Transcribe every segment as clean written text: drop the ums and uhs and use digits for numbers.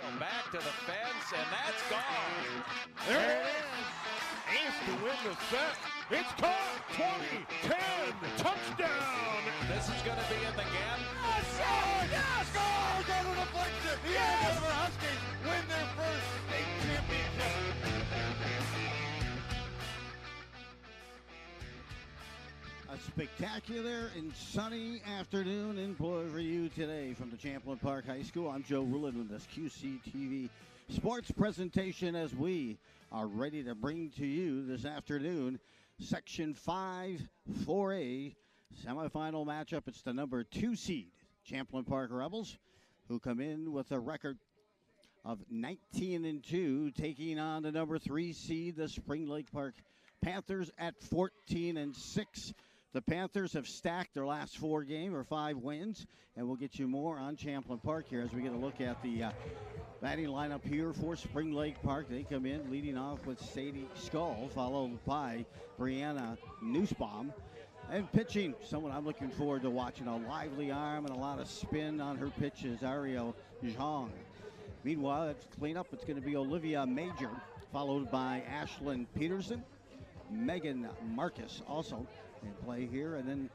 Back to the fence, and that's gone. There it is. Ace to win the set. It's caught. 20-10. Touchdown. This is going to be in the gap. Score! Yes! Score! Go to deflection. The Denver Huskies win their first state championship. A spectacular and sunny afternoon in for you today from the Champlin Park High School. I'm Joe Rulin with this QCTV sports presentation as we are ready to bring to you this afternoon Section 5 4A semifinal matchup. It's the number 2 seed Champlin Park Rebels, who come in with a record of 19-2, taking on the number 3 seed, the Spring Lake Park Panthers, at 14-6. The Panthers have stacked their last 4 games, or 5 wins, and we'll get you more on Champlin Park here as we get a look at the batting lineup here for Spring Lake Park. They come in leading off with Sadie Skull, followed by Brianna Nussbaum. And pitching, someone I'm looking forward to watching, a lively arm and a lot of spin on her pitches, Ariel Zhang. Meanwhile, at cleanup, it's going to be Olivia Major, followed by Ashlyn Peterson, Megan Marcus also in play here, and then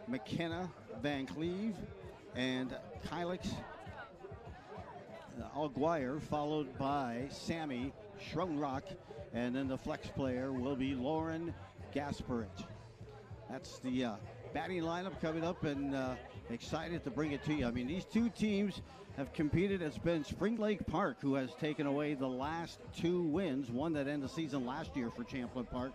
McKenna Van Cleve and Kylix Alguire, followed by Sammy Schronrock, and then the flex player will be Lauren Gasparich. That's the batting lineup coming up, and excited to bring it to you. I mean, these two teams have competed. It's been Spring Lake Park who has taken away the last 2 wins, one that ended the season last year for Champlin Park,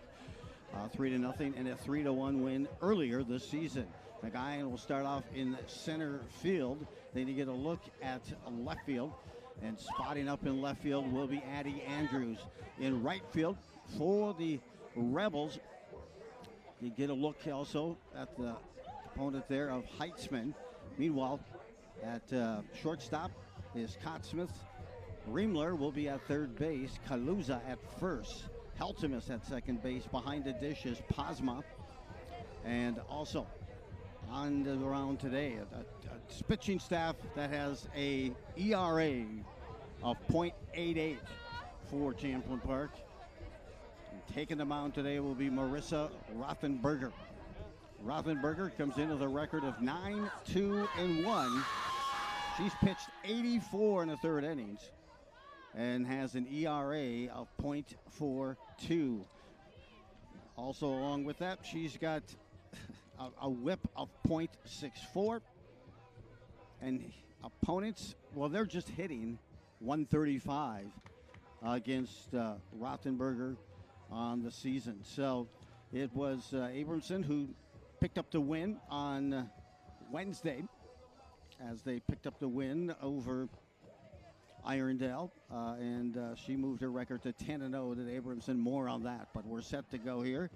3-0, and a 3-1 win earlier this season. The guy will start off in center field. Then you get a look at left field, and spotting up in left field will be Addie Andrews. In right field for the Rebels, you get a look also at the opponent there of Heitzman. Meanwhile, at shortstop is Cottsmith. Reimler will be at third base. Kaluza at first. Heltemus at second base. Behind the dish is Pasma. And also on the ground today, a pitching staff that has a ERA of .88 for Champlin Park. And taking the mound today will be Marissa Rothenberger. Rothenberger comes in with a record of 9-2-1. She's pitched 84 in the 3rd innings and has an ERA of .42. Also along with that, she's got a whip of .64. And opponents, well, they're just hitting 135 against Rothenberger on the season. So it was Abramson who picked up the win on Wednesday, as they picked up the win over Irondale, and she moved her record to 10-0 to Abramson. More on that, but we're set to go here.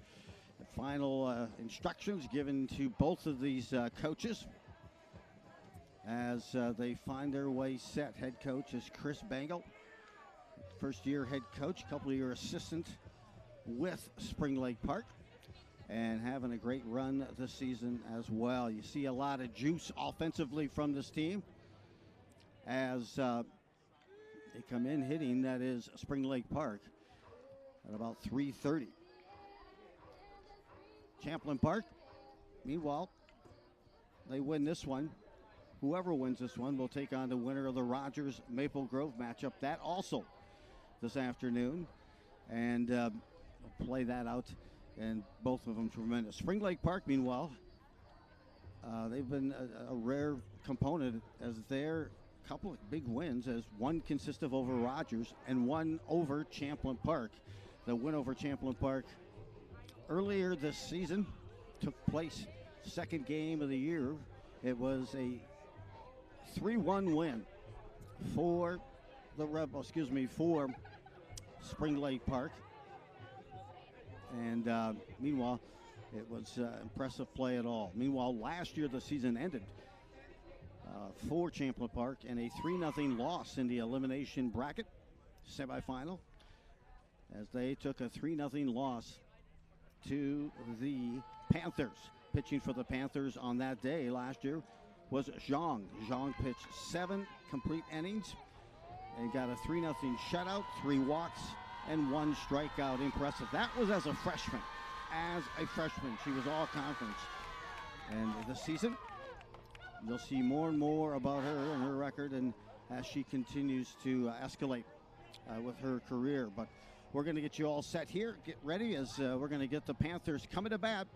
The final instructions given to both of these coaches as they find their way set. Head coach is Chris Bangle, first-year head coach, couple-year assistant with Spring Lake Park, and having a great run this season as well. You see a lot of juice offensively from this team as they come in hitting, that is Spring Lake Park, at about .330. Champlin Park, meanwhile, they win this one. Whoever wins this one will take on the winner of the Rogers Maple Grove matchup. That also this afternoon, and we'll play that out. And both of them tremendous. Spring Lake Park, meanwhile, they've been a rare component as their couple of big wins, as one consisted over Rogers and one over Champlin Park. The win over Champlin Park earlier this season took place, 2nd game of the year. It was a 3-1 win for the for Spring Lake Park. And meanwhile, it was impressive play at all. Meanwhile, last year the season ended for Champlin Park in a 3-0 loss in the elimination bracket semifinal, as they took a 3-0 loss to the Panthers. Pitching for the Panthers on that day last year was Zhang. Zhang pitched 7 complete innings, and got a 3-0 shutout, 3 walks, and 1 strikeout. Impressive. That was as a freshman. She was all conference. And this season, you'll see more and more about her and her record, and as she continues to escalate with her career. But we're going to get you all set here. Get ready as we're going to get the Panthers coming to bat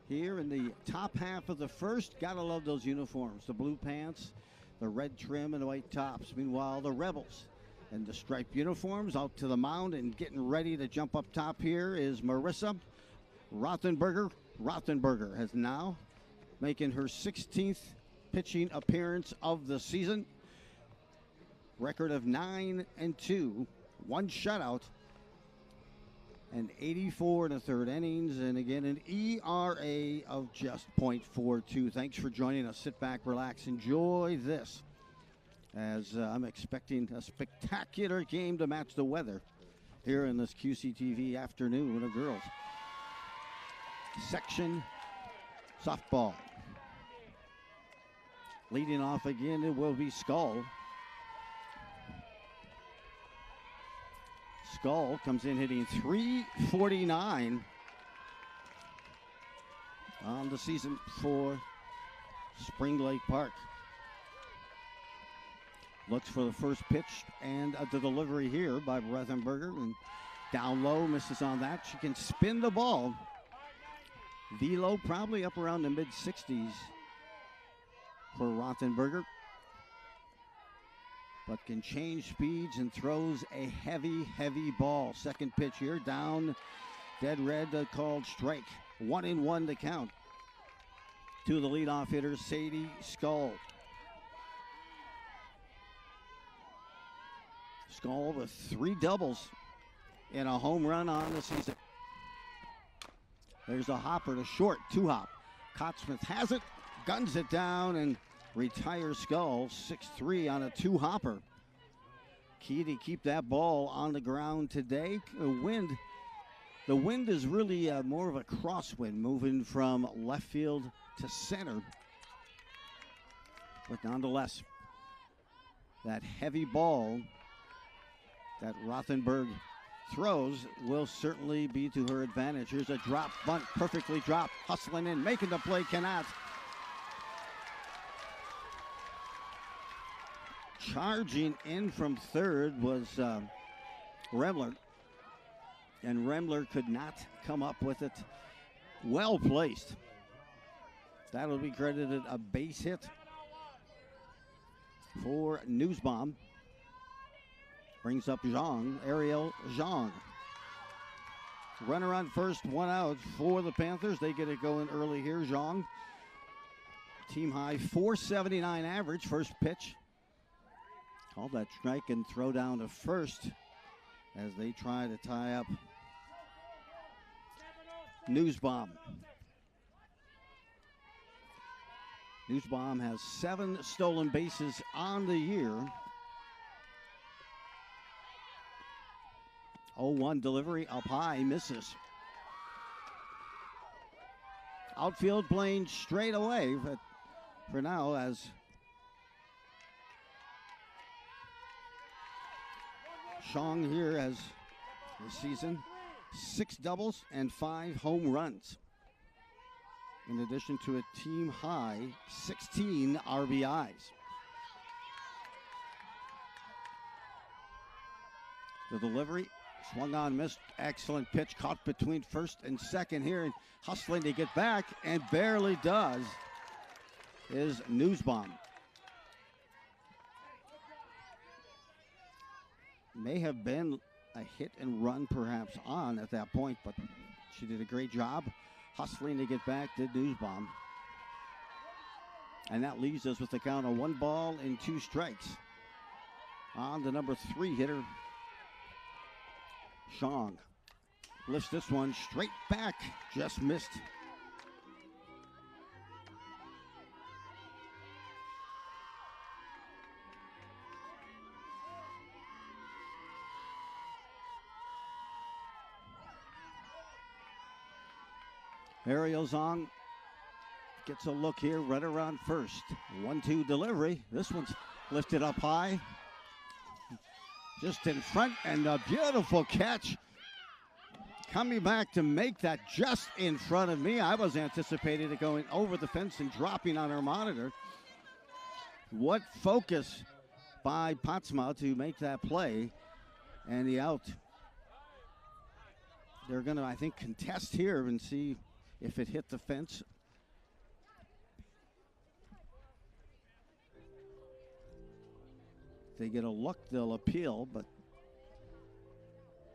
here in the top half of the first. Gotta love those uniforms. The blue pants, the red trim, and the white tops. Meanwhile, the Rebels and the striped uniforms out to the mound and getting ready to jump up top here is Marissa Rothenberger. Rothenberger has now making her 16th pitching appearance of the season. Record of 9-2, 1 shutout, and 84 1/3 innings, and again an ERA of just .42. Thanks for joining us. Sit back, relax, enjoy this, as I'm expecting a spectacular game to match the weather here in this QCTV afternoon of girls section softball. Leading off again, it will be Skull. Skull comes in hitting .349 on the season for Spring Lake Park. Looks for the first pitch and the delivery here by Rothenberger, and down low, misses on that. She can spin the ball. Velo probably up around the mid-60s for Rothenberger, but can change speeds and throws a heavy ball. Second pitch here, down, dead red, called strike. 1-1 to count to the leadoff hitter, Sadie Skull. Skull with 3 doubles and a home run on the season. There's a hopper to short, 2-hop. Cottsmith has it, guns it down, and retires Skull 6-3 on a 2-hopper. Key to keep that ball on the ground today. The wind is really more of a crosswind, moving from left field to center. But nonetheless, that heavy ball that Rothenberg throws will certainly be to her advantage. Here's a drop bunt, perfectly dropped, hustling in, making the play, cannot. Charging in from third was Remler, and Remler could not come up with it. Well placed. That'll be credited a base hit for Newsbaum. Brings up Zhang, Ariel Zhang. Runner on first, 1 out for the Panthers. They get it going early here. Zhang, team high, .479 average. First pitch. Called that strike and throw down to first as they try to tie up Newsbaum. Newsbaum has 7 stolen bases on the year. 0-1 delivery up high, misses. Outfield playing straight away, but for now, as Shong here has this season 6 doubles and 5 home runs, in addition to a team high 16 RBIs. The delivery swung on, missed. Excellent pitch, caught between first and second here, and hustling to get back, and barely does, is Newsbaum. May have been a hit and run perhaps on at that point, but she did a great job hustling to get back, did Newsbaum. And that leaves us with the count of 1 ball and 2 strikes on the number 3 hitter, Shong. Lifts this one straight back, just missed. Ariel Zhang gets a look here, right around first. 1-2 delivery. This one's lifted up high just in front, and a beautiful catch. Coming back to make that just in front of me. I was anticipating it going over the fence and dropping on our monitor. What focus by Potsma to make that play, and the out. They're going to, I think, contest here and see if it hit the fence. If they get a look, they'll appeal, but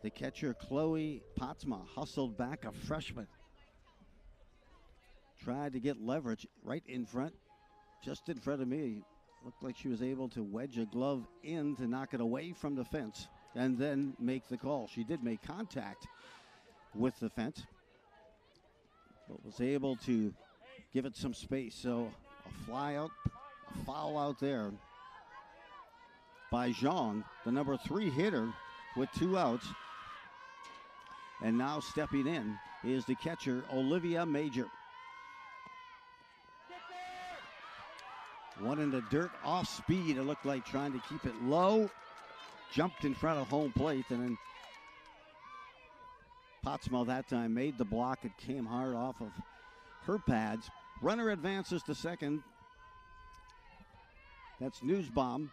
the catcher, Chloe Potsma, hustled back, a freshman. Tried to get leverage right in front, just in front of me. Looked like she was able to wedge a glove in to knock it away from the fence and then make the call. She did make contact with the fence, but was able to give it some space. So a fly out, a foul out there by Zhang, the number 3 hitter with 2 outs. And now stepping in is the catcher, Olivia Major. One in the dirt, off speed. It looked like trying to keep it low. Jumped in front of home plate, and then Potsma that time made the block. It came hard off of her pads. Runner advances to second. That's Newsbaum.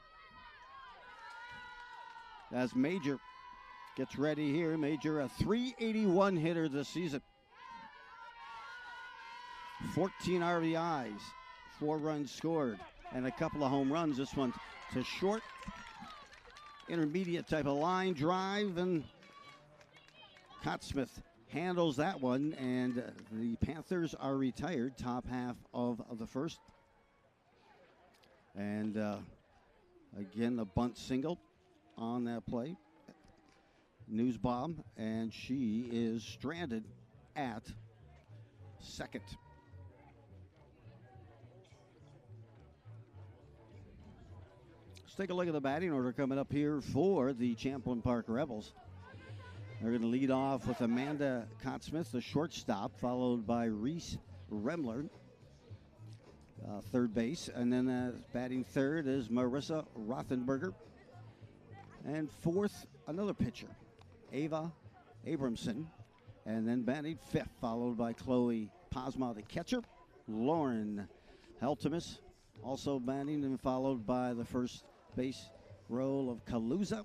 As Major gets ready here. Major, a .381 hitter this season. 14 RBIs, 4 runs scored, and a couple of home runs. This one to short, intermediate type of line drive, and Cottsmith handles that one, and the Panthers are retired, top half of the first. And again, a bunt single on that play. Newsbaum, and she is stranded at second. Let's take a look at the batting order coming up here for the Champlin Park Rebels. They're going to lead off with Amanda Cottsmith, the shortstop, followed by Reese Remler, third base. And then batting third is Marissa Rothenberger. And fourth, another pitcher, Ava Abramson. And then batting fifth, followed by Chloe Posma, the catcher. Lauren Heltemus also batting, and followed by the first base row of Kaluza.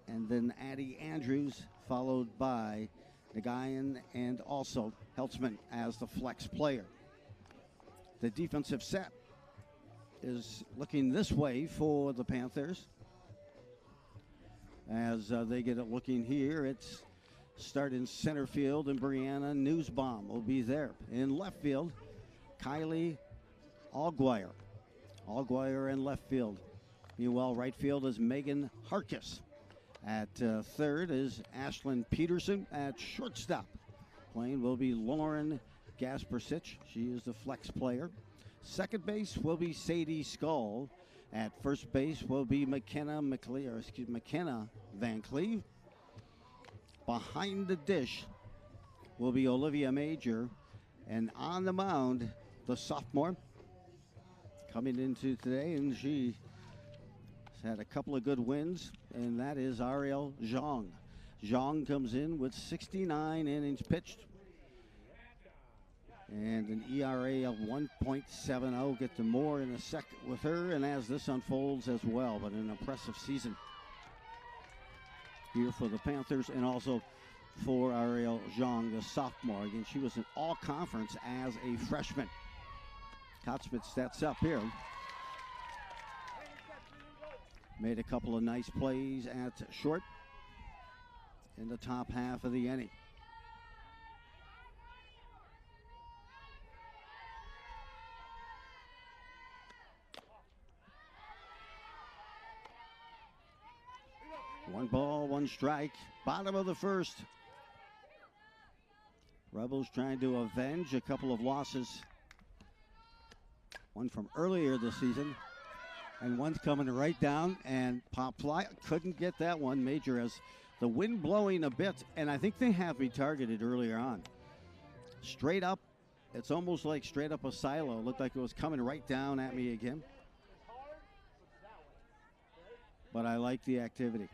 And then Addie Andrews, followed by Nagayan and also Heltzman as the flex player. The defensive set is looking this way for the Panthers. As they get it looking here, it's start in center field, and Brianna Newsbaum will be there. In left field, Kylie Allgwire. Allgwire in left field. Meanwhile, right field is Megan Harkis. At third is Ashlyn Peterson. At shortstop, playing will be Lauren Gaspersich. She is the flex player. Second base will be Sadie Skull. At first base will be McKenna Van Cleve. Behind the dish will be Olivia Major. And on the mound, the sophomore coming into today, and she had a couple of good wins, and that is Ariel Zhang. Zhang comes in with 69 innings pitched and an ERA of 1.70. Get to more in a sec with her, and as this unfolds as well, but an impressive season here for the Panthers, and also for Ariel Zhang, the sophomore. Again, she was an all-conference as a freshman. Cottsmith sets up here. Made a couple of nice plays at short in the top half of the inning. One ball, one strike, bottom of the first. Rebels trying to avenge a couple of losses. One from earlier this season, and one's coming right down, and pop fly. Couldn't get that one. Major as the wind blowing a bit, and I think they have me targeted earlier on. Straight up, it's almost like straight up a silo. Looked like it was coming right down at me again. but I like the activity.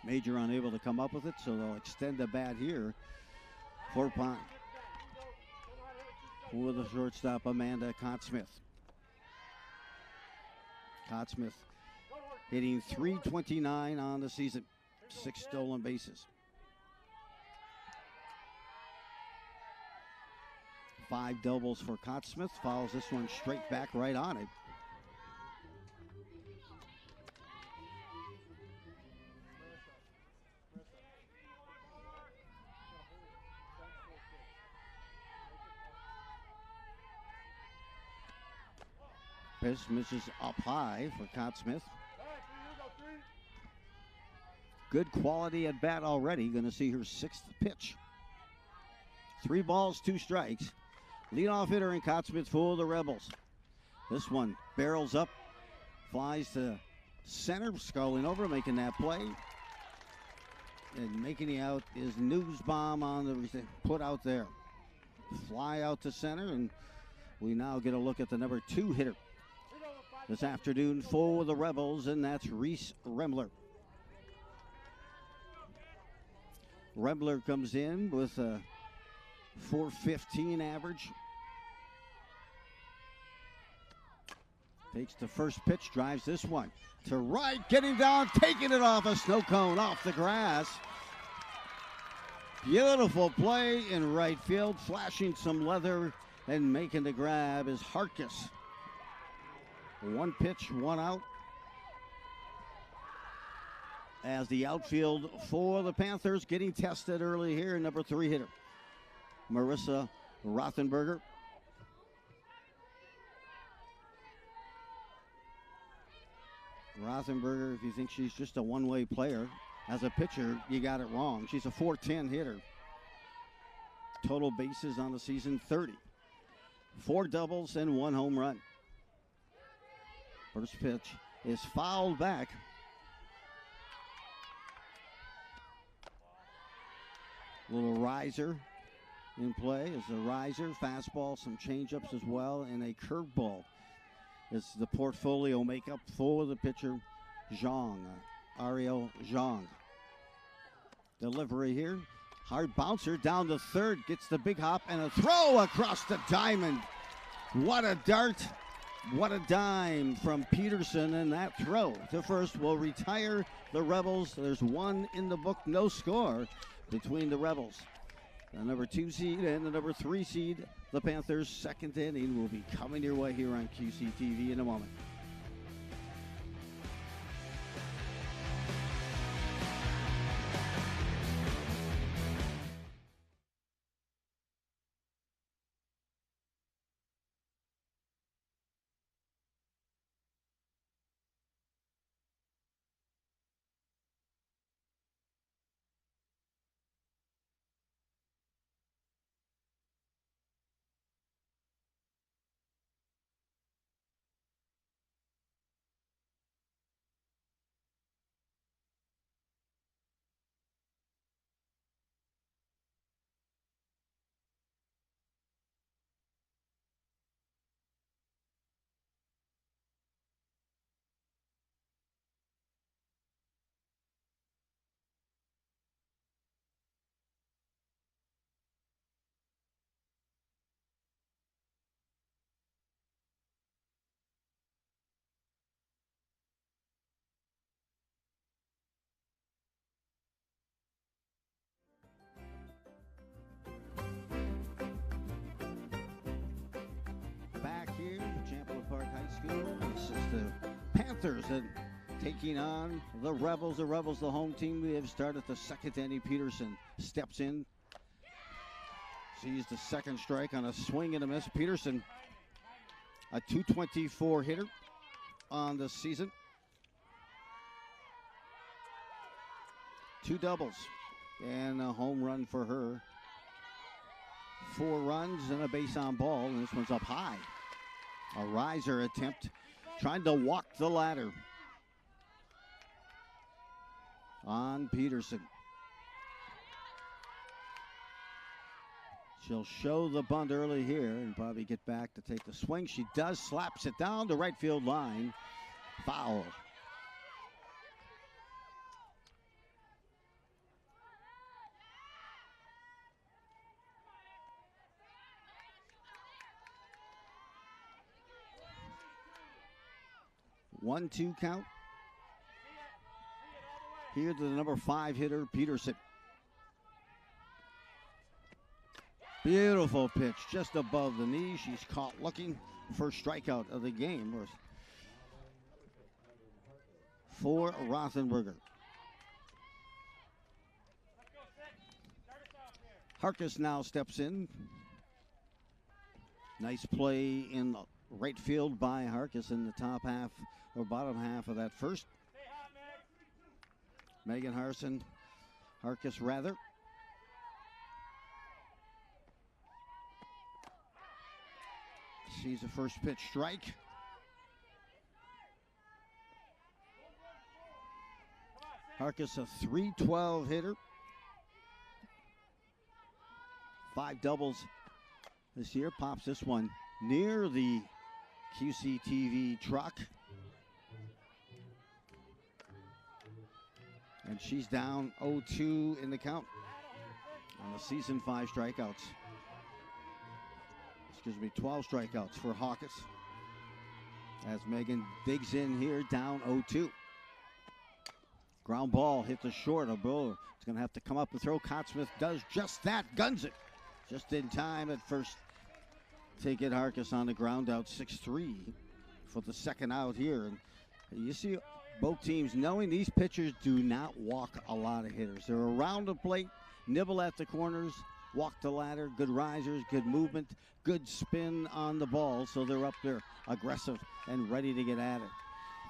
Major unable to come up with it, so they'll extend the bat here for Pond. With the shortstop, Amanda Cottsmith. Cottsmith hitting .329 on the season. 6 stolen bases. 5 doubles for Cottsmith. Follows this one straight back right on it. Pitch misses up high for Cottsmith. Good quality at bat already. Going to see her 6th pitch. 3 balls, 2 strikes. Leadoff hitter in Cottsmith for the Rebels. This one barrels up, flies to center, sculling over, making that play. And making the out is Newsbaum on the put out there. Fly out to center, and we now get a look at the number 2 hitter this afternoon for the Rebels, and that's Reese Rembler. Rembler comes in with a .415 average. Takes the first pitch, drives this one to right, getting down, taking it off a snow cone, off the grass. Beautiful play in right field, flashing some leather and making the grab is Harkis. 1 pitch, 1 out. As the outfield for the Panthers getting tested early here, number 3 hitter, Marissa Rothenberger. Rothenberger, if you think she's just a one-way player, as a pitcher, you got it wrong. She's a .410 hitter. Total bases on the season, 30. 4 doubles and 1 home run. First pitch is fouled back. Little riser in play is a riser, fastball, some changeups as well, and a curveball. It's the portfolio makeup for the pitcher, Zhang, Ariel Zhang. Delivery here, hard bouncer down the third, gets the big hop and a throw across the diamond. What a dart, what a dime from Peterson, and that throw to first will retire the Rebels. There's 1 in the book, no score between the Rebels. The number 2 seed and the number 3 seed, the Panthers' 2nd inning, will be coming your way here on QCTV in a moment. Here at Champlin Park High School. This is the Panthers and taking on the Rebels. The Rebels, the home team. We have started the 2nd inning. Peterson steps in, sees the 2nd strike on a swing and a miss. Peterson, a .224 hitter on the season. 2 doubles and a home run for her. 4 runs and a base on ball, and this one's up high. A riser attempt, trying to walk the ladder on Peterson. She'll show the bunt early here and probably get back to take the swing. She does, slaps it down the right field line. Foul. 1-2 count. Here to the number 5 hitter, Peterson. Beautiful pitch, just above the knee. She's caught looking. First strikeout of the game was for Rothenberger. Harkus now steps in. Nice play in the right field by Harkus in the top half or bottom half of that first. Megan Harkus rather. Sees the first pitch strike. Harkus a .312 hitter. 5 doubles this year. Pops this one near the QCTV truck. And she's down 0-2 in the count on the season. 5 strikeouts. 12 strikeouts for Hawkins. As Megan digs in here, down 0-2. Ground ball hit the short. A bowler. It's going to have to come up and throw. Cotsmith does just that. Guns it. Just in time at first to get Harkus on the ground out. 6-3 for the second out here. And you see both teams knowing these pitchers do not walk a lot of hitters. They're around the plate, nibble at the corners, walk the ladder, good risers, good movement, good spin on the ball, so they're up there aggressive and ready to get at it.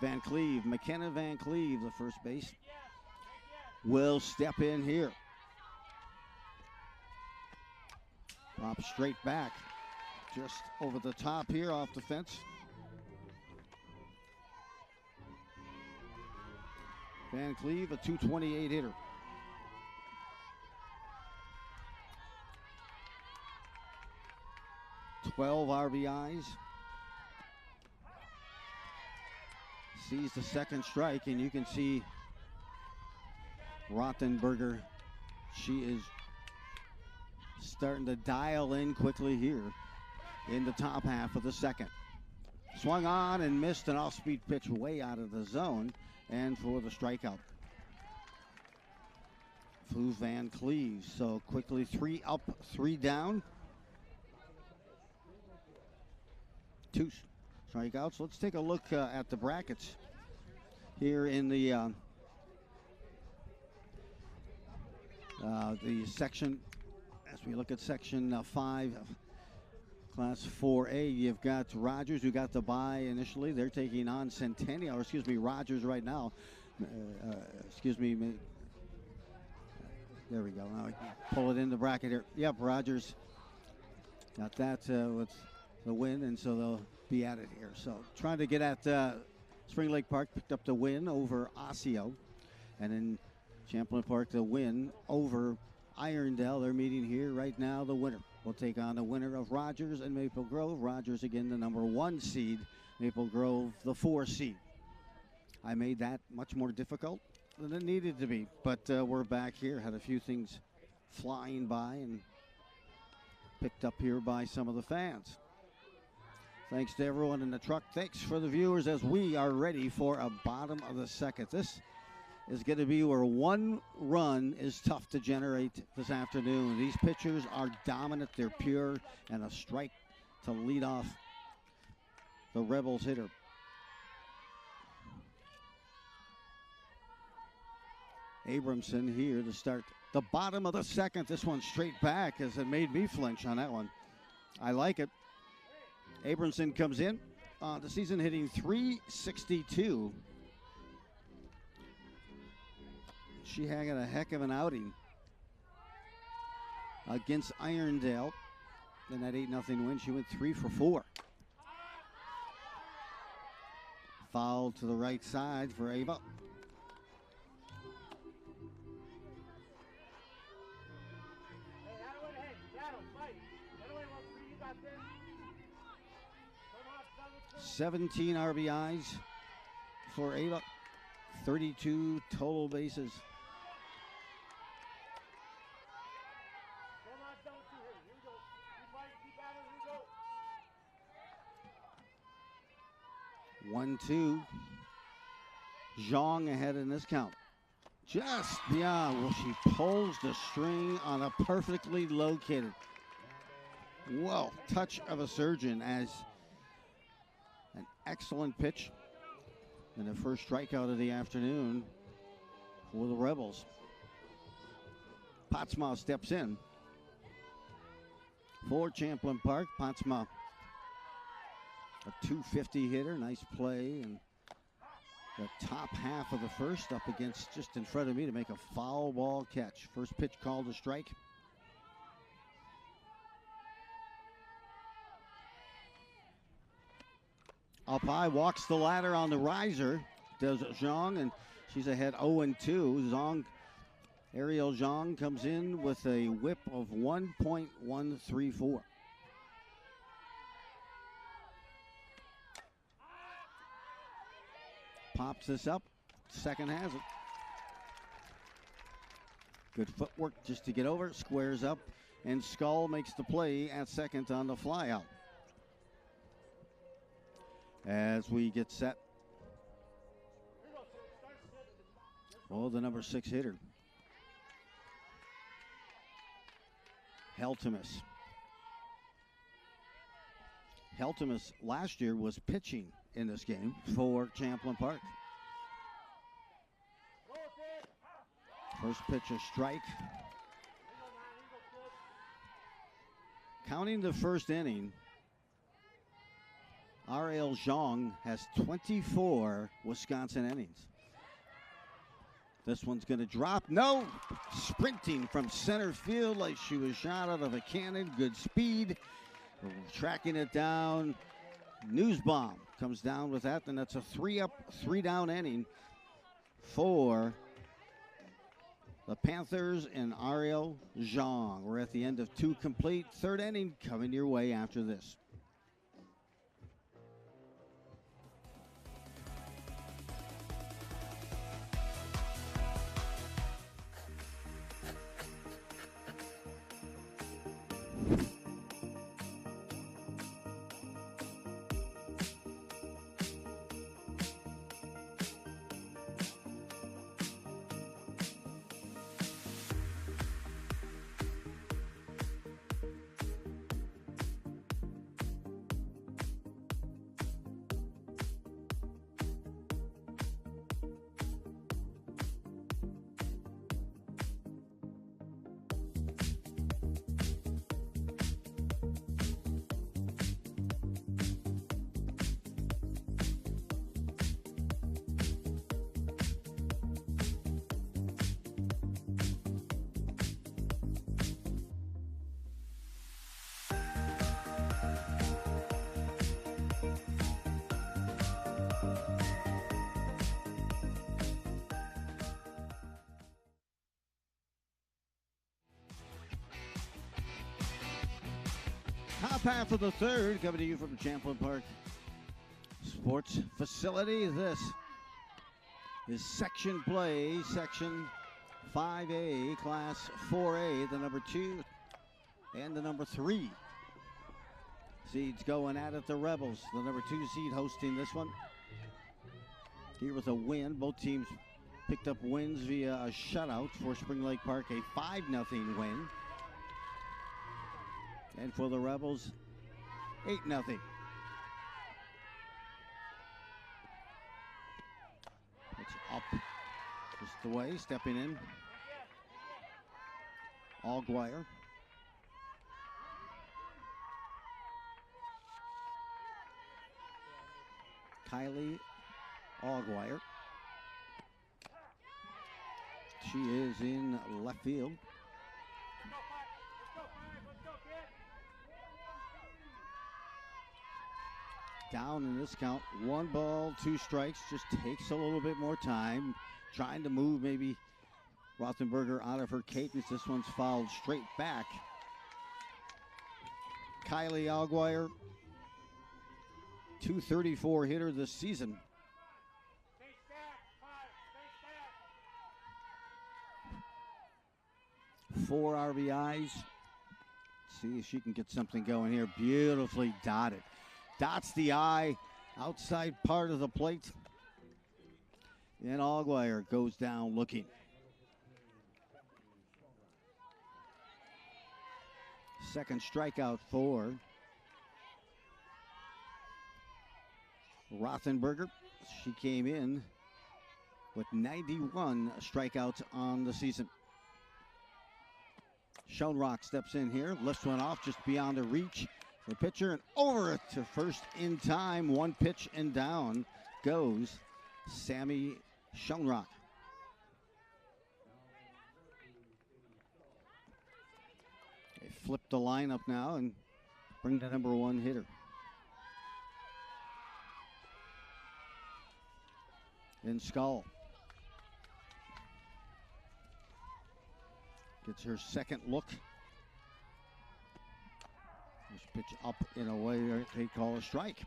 Van Cleve, McKenna Van Cleve, the first base, will step in here. Pop straight back, just over the top here off the fence. Van Cleve, a .228 hitter. .12 RBIs. Sees the second strike, and you can see Rothenberger. She is starting to dial in quickly here in the top half of the second. Swung on and missed an off-speed pitch way out of the zone, and for the strikeout. Flew Van Cleve. So quickly 3 up, 3 down. 2 strikeouts. Let's take a look at the brackets here in the section. As we look at section 5, Class 4A, you've got Rogers, who got the bye initially. They're taking on Centennial, or excuse me, Rogers right now. Excuse me. There we go. Now I can pull it in the bracket here. Yep, Rogers got that with the win, and so they'll be at it here. So trying to get at Spring Lake Park, picked up the win over Osseo, and in Champlin Park the win over Irondale. They're meeting here right now. The winner will take on the winner of Rogers and Maple Grove. Rogers again the number 1 seed, Maple Grove the 4 seed. I made that much more difficult than it needed to be, but we're back here. Had a few things flying by and picked up here by some of the fans. Thanks to everyone in the truck. Thanks for the viewers as we are ready for a bottom of the second. This is going to be where 1 run is tough to generate this afternoon. These pitchers are dominant. They're pure, and a strike to lead off the Rebels hitter. Abramson here to start the bottom of the second. This one straight back, as it made me flinch on that one. I like it. Abramson comes in the season hitting .362. She had a heck of an outing against Irondale in that 8-0 win. She went 3 for 4. Foul to the right side for Ava. $17 RBIs for Ava, 32 total bases. One, two. Zhang ahead in this count. Just beyond. Well, she pulls the string on a perfectly located. Whoa, touch of a surgeon as an excellent pitch. And the first strikeout of the afternoon for the Rebels. Potsma steps in for Champlin Park. Potsma, a .250 hitter. Nice play. And the top half of the first up against just in front of me to make a foul ball catch. First pitch called a strike. Up high, walks the ladder on the riser, does Zhang, and she's ahead 0-2. Zhang, Ariel Zhang comes in with a whip of 1.134. Pops this up, second has it. Good footwork just to get over, squares up, and Skull makes the play at second on the flyout. As we get set. Oh, the number 6 hitter. Heltemus. Heltemus last year was pitching in this game for Champlin Park. First pitch a strike. Counting the first inning, Ariel Zhang has 24 Wisconsin innings. This one's going to drop. No! Sprinting from center field like she was shot out of a cannon. Good speed. Tracking it down. Newsbaum comes down with that, and that's a 3-up, 3-down inning for the Panthers and Ariel Zhang. We're at the end of 2 complete. Third inning coming your way after this. Top half of the third coming to you from the Champlin Park Sports Facility. This is section play, section 5A, class 4A, the number 2 and the number 3 seeds going at it. The Rebels, the number 2 seed, hosting this one. Here with a win. Both teams picked up wins via a shutout. For Spring Lake Park, a 5-0 win. And for the Rebels, 8-0. It's up just the way, stepping in. Allgwire. Kylie Allgwire. She is in left field. Down in this count, 1 ball, 2 strikes. Just takes a little bit more time. Trying to move maybe Rothenberger out of her cadence. This one's fouled straight back. Kylie Allgwire, .234 hitter this season. Four RBIs. Let's see if she can get something going here. Beautifully dotted. Dots the eye, outside part of the plate. And Allgaier goes down looking. Second strikeout for Rothenberger. She came in with 91 strikeouts on the season. Schoenrock steps in here, lifts one off just beyond the reach. The pitcher and over it to first in time. One pitch and down goes Sammy Schoenrock. They flip the lineup now and bring the number one hitter. In Skull. Gets her second look. This pitch up in a way they call a strike.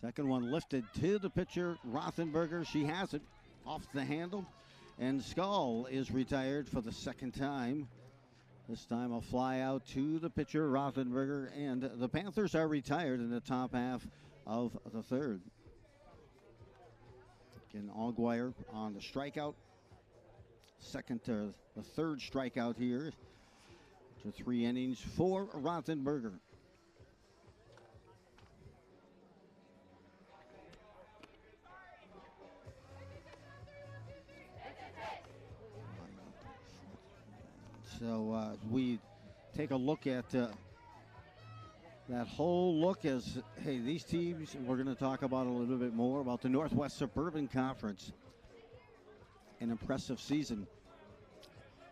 Second one lifted to the pitcher, Rothenberger. She has it off the handle, and Skull is retired for the second time. This time a fly out to the pitcher, Rothenberger, and the Panthers are retired in the top half of the third. Again, Allgaier on the strikeout. The third strikeout here to 3 innings for Rothenberger. So we take a look at that whole look as, hey, these teams, we're going to talk about a little bit more about the Northwest Suburban Conference. An impressive season.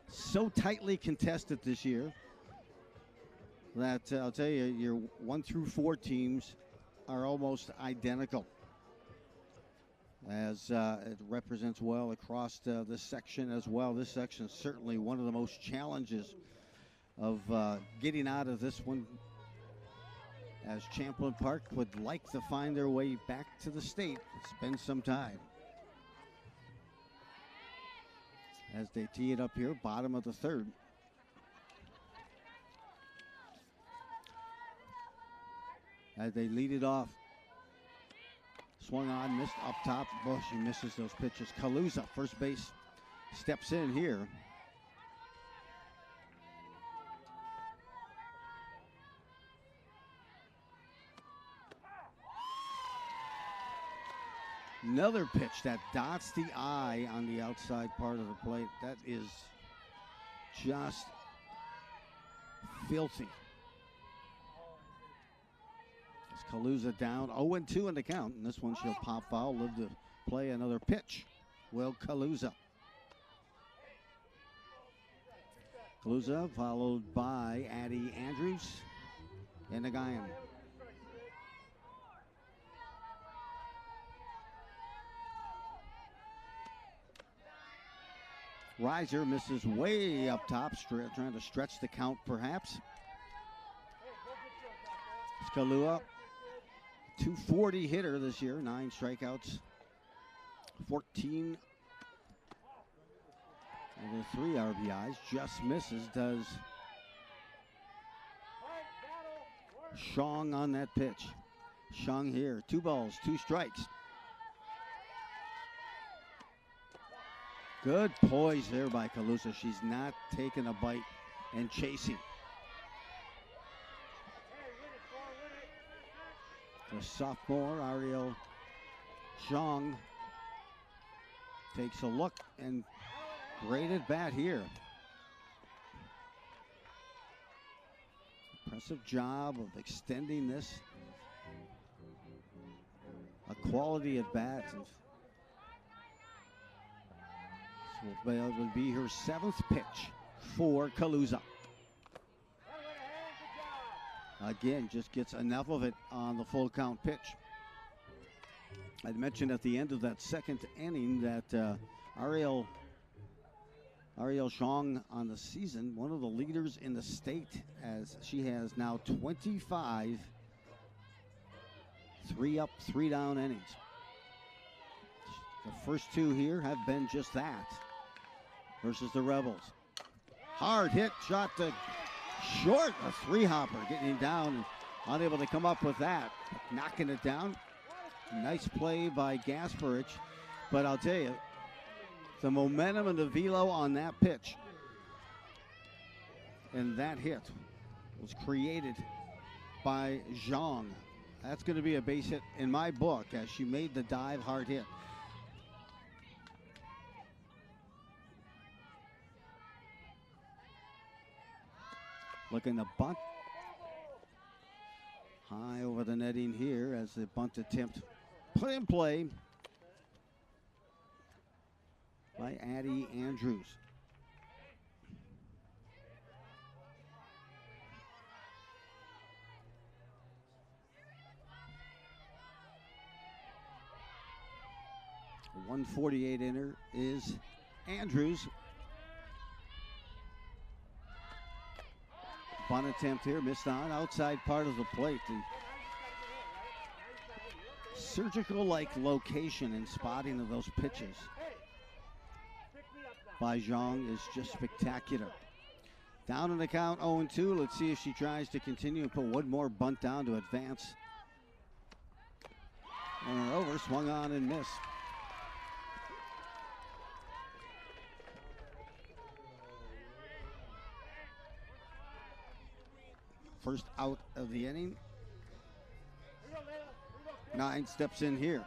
So tightly contested this year that I'll tell you, your 1 through 4 teams are almost identical, as it represents well across this section as well. This section is certainly one of the most challenges of getting out of this one, as Champlin Park would like to find their way back to the state. It's been some time. As they tee it up here, bottom of the third. As they lead it off. Swung on, missed up top. Oh, she misses those pitches. Kaluza, first base, steps in here. Another pitch that dots the eye on the outside part of the plate. That is just filthy. Kaluza down 0-2 in the count, and this one she'll pop foul, live to play another pitch. Will Kaluza. Kaluza followed by Addie Andrews and Nagayan. Riser misses way up top, trying to stretch the count perhaps. Skalua, 240 hitter this year, 9 strikeouts, 14 and 3 RBIs. Just misses, does Shong on that pitch. Shong here, 2 balls, 2 strikes. Good poise there by Kaluza. She's not taking a bite and chasing. The sophomore, Ariel Shong, takes a look, and great at bat here. Impressive job of extending this. A quality at bat. This will be her 7th pitch for Kaluza. Again, just gets enough of it on the full count pitch. I'd mentioned at the end of that second inning that Ariel Shong on the season, one of the leaders in the state, as she has now 25 3-up, 3-down innings. The first 2 here have been just that. versus the Rebels. Hard hit, shot to short, a three-hopper, getting him down, and unable to come up with that. Knocking it down. Nice play by Gasparich, but I'll tell you, the momentum and the velo on that pitch and that hit was created by Zhang. That's going to be a base hit in my book as she made the dive hard hit. Looking to bunt. High over the netting here as the bunt attempt put in play by Addie Andrews. A 148 inner is Andrews. Bunt attempt here, missed on outside part of the plate. The surgical-like location and spotting of those pitches by Zhang is just spectacular. Down in the count, 0-2. Let's see if she tries to continue and put one more bunt down to advance. And over, swung on and missed. First out of the inning. 9 steps in here.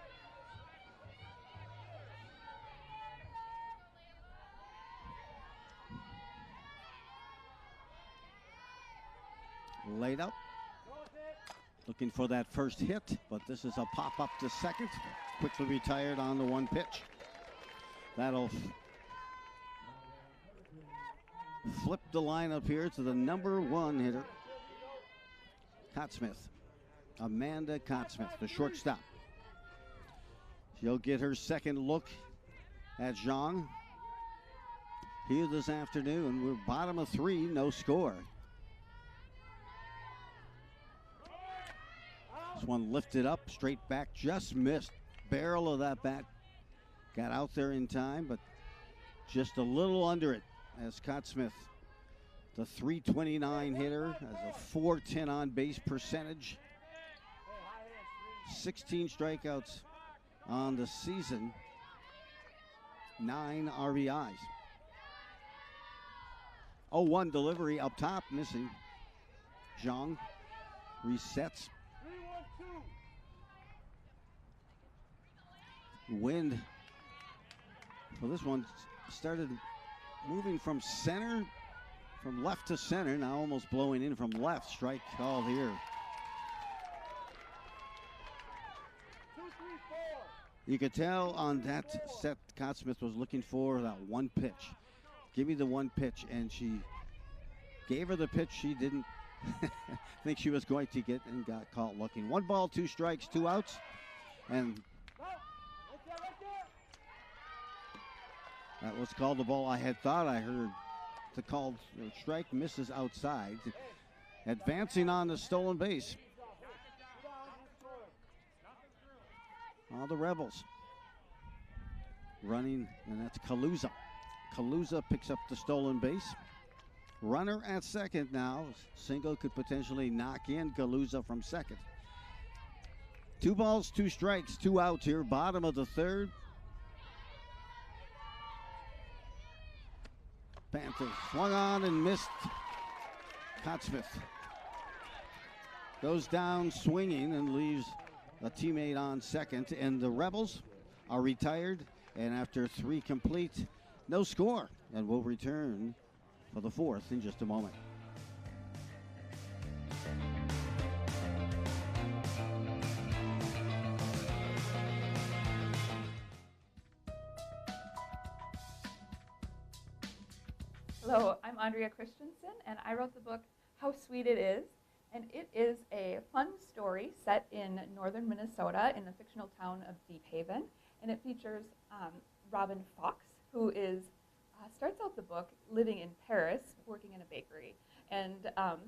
Laid up. Looking for that first hit, but this is a pop up to second. Quickly retired on the one pitch. That'll flip the lineup here to the number 1 hitter, Cottsmith. Amanda Cottsmith, the shortstop. She'll get her second look at Zhang here this afternoon. We're bottom of 3, no score. This one lifted up, straight back, just missed. Barrel of that bat got out there in time, but just a little under it as Cottsmith, the .329 hitter, has a .410 on base percentage. 16 strikeouts on the season, 9 RBIs. 0-1 delivery up top, missing. Zhang resets. Wind for this one started moving from center, from left to center, now almost blowing in from left. Strike call here. You could tell on that set, Cottsmith was looking for that one pitch. Give me the one pitch, and she gave her the pitch she didn't think she was going to get and got caught looking. 1 ball, 2 strikes, 2 outs, and that was called the ball. I had thought I heard the called strike, misses outside. Advancing on the stolen base. All the Rebels running, and that's Kaluza. Kaluza picks up the stolen base. Runner at second now. Single could potentially knock in Kaluza from second. 2 balls, 2 strikes, 2 outs here. Bottom of the 3rd. Panthers swung on and missed. Cottsmith goes down swinging and leaves a teammate on second, and the Rebels are retired, and after 3 complete, no score, and we'll return for the 4th in just a moment. Hello, I'm Andrea Christensen, and I wrote the book How Sweet It Is. And it is a fun story set in northern Minnesota in the fictional town of Deep Haven. And it features Robin Fox, who starts out the book living in Paris, working in a bakery. And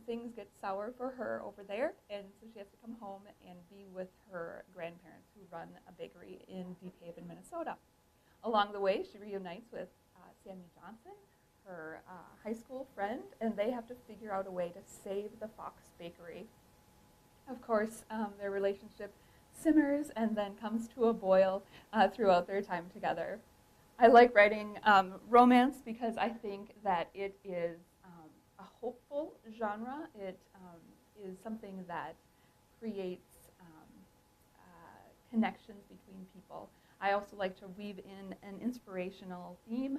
things get sour for her over there, and so she has to come home and be with her grandparents who run a bakery in Deep Haven, Minnesota. Along the way, she reunites with Sammy Johnson, her high school friend, and they have to figure out a way to save the Fox Bakery. Of course, their relationship simmers and then comes to a boil throughout their time together. I like writing romance because I think that it is a hopeful genre. It is something that creates connections between people. I also like to weave in an inspirational theme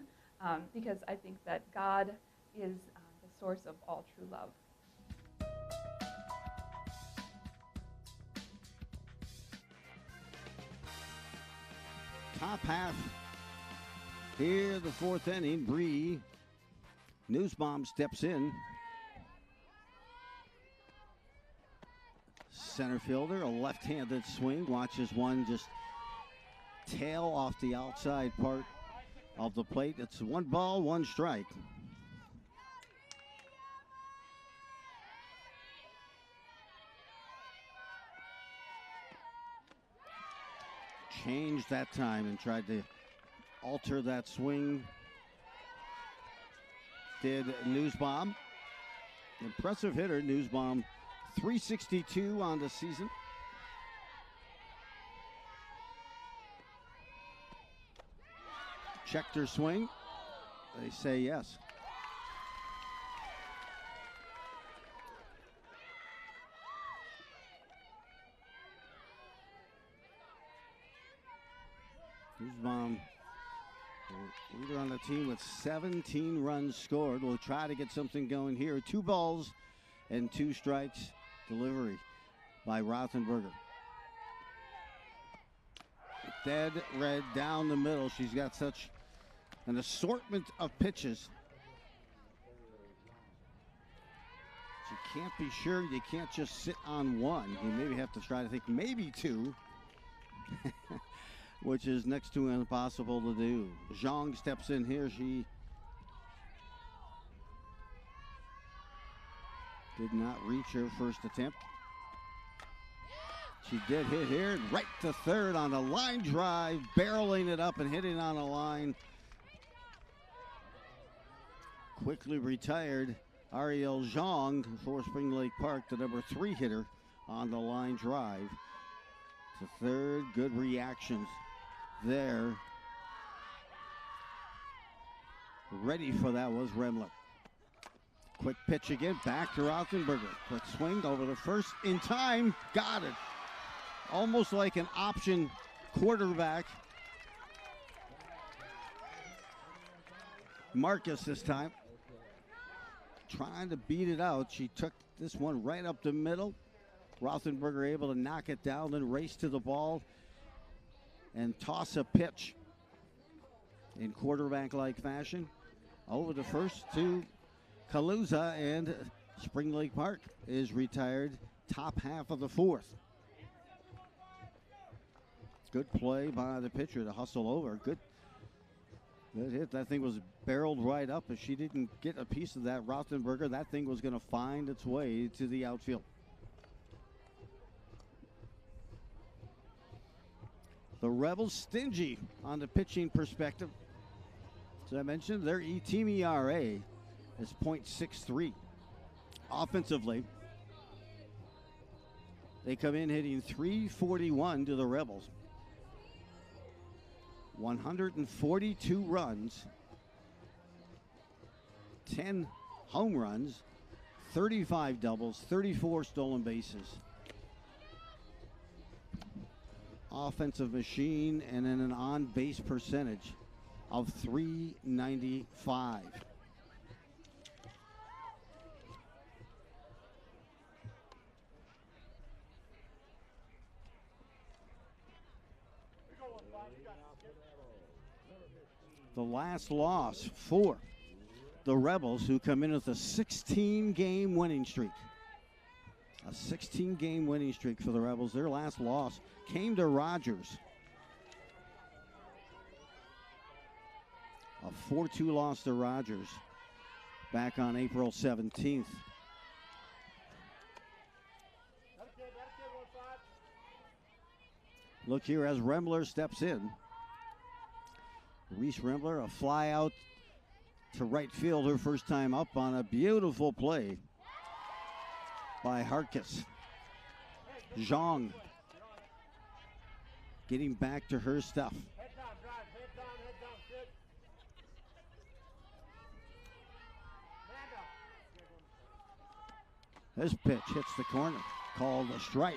because I think that God is the source of all true love. Top half here, the fourth inning. Bree Newsbaum steps in. Center fielder, a left-handed swing. Watches one just tail off the outside part of the plate. It's 1 ball, 1 strike. Changed that time and tried to alter that swing. Did Newsbaum. Impressive hitter, Newsbaum. 362 on the season. Checked her swing. They say yes. Newsbaum, leader on the team with 17 runs scored. We'll try to get something going here. 2 balls and 2 strikes. Delivery by Rothenberger. Dead red down the middle. She's got such an assortment of pitches. You can't be sure. You can't just sit on one. You maybe have to try to think maybe 2. Which is next to impossible to do. Zhang steps in here. She did not reach her first attempt. She did hit here, right to third on a line drive, barreling it up and hitting on a line. Quickly retired Ariel Zhang for Spring Lake Park, the number 3 hitter on the line drive. To third, good reactions there. Ready for that was Remler. Quick pitch again, back to Rothenberger. Quick swing over the first in time, got it. Almost like an option quarterback. Marcus this time. Trying to beat it out. She took this one right up the middle. Rothenberger able to knock it down, then race to the ball and toss a pitch in quarterback-like fashion over the first to Kaluza, and Spring Lake Park is retired top half of the 4th. Good play by the pitcher to hustle over. Good hit. That thing was barreled right up. If she didn't get a piece of that Rothenberger, that thing was going to find its way to the outfield. The Rebels stingy on the pitching perspective. As I mentioned, their team ERA is .63. Offensively, they come in hitting .341 to the Rebels. 142 runs, 10 home runs, 35 doubles, 34 stolen bases. Offensive machine, and then an on-base percentage of .395. The last loss for the Rebels, who come in with a 16-game winning streak. A 16-game winning streak for the Rebels. Their last loss came to Rogers. A 4-2 loss to Rogers back on April 17th. Look here as Remler steps in. Reese Rembler, a fly out to right field her first time up on a beautiful play by Harkis. Zhang getting back to her stuff. This pitch hits the corner, called a strike.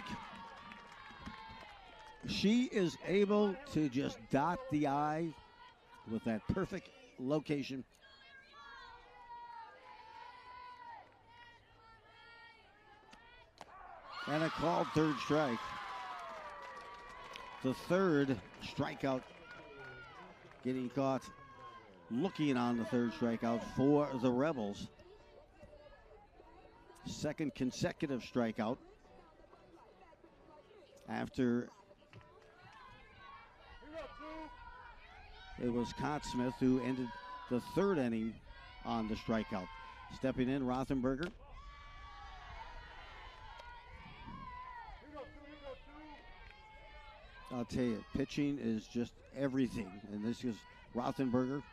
She is able to just dot the I with that perfect location. And a called third strike. The third strikeout, getting caught looking on the third strikeout for the Rebels. Second consecutive strikeout after it was Smith who ended the third inning on the strikeout. Stepping in, Rothenberger. I'll tell you, pitching is just everything. And this is Rothenberger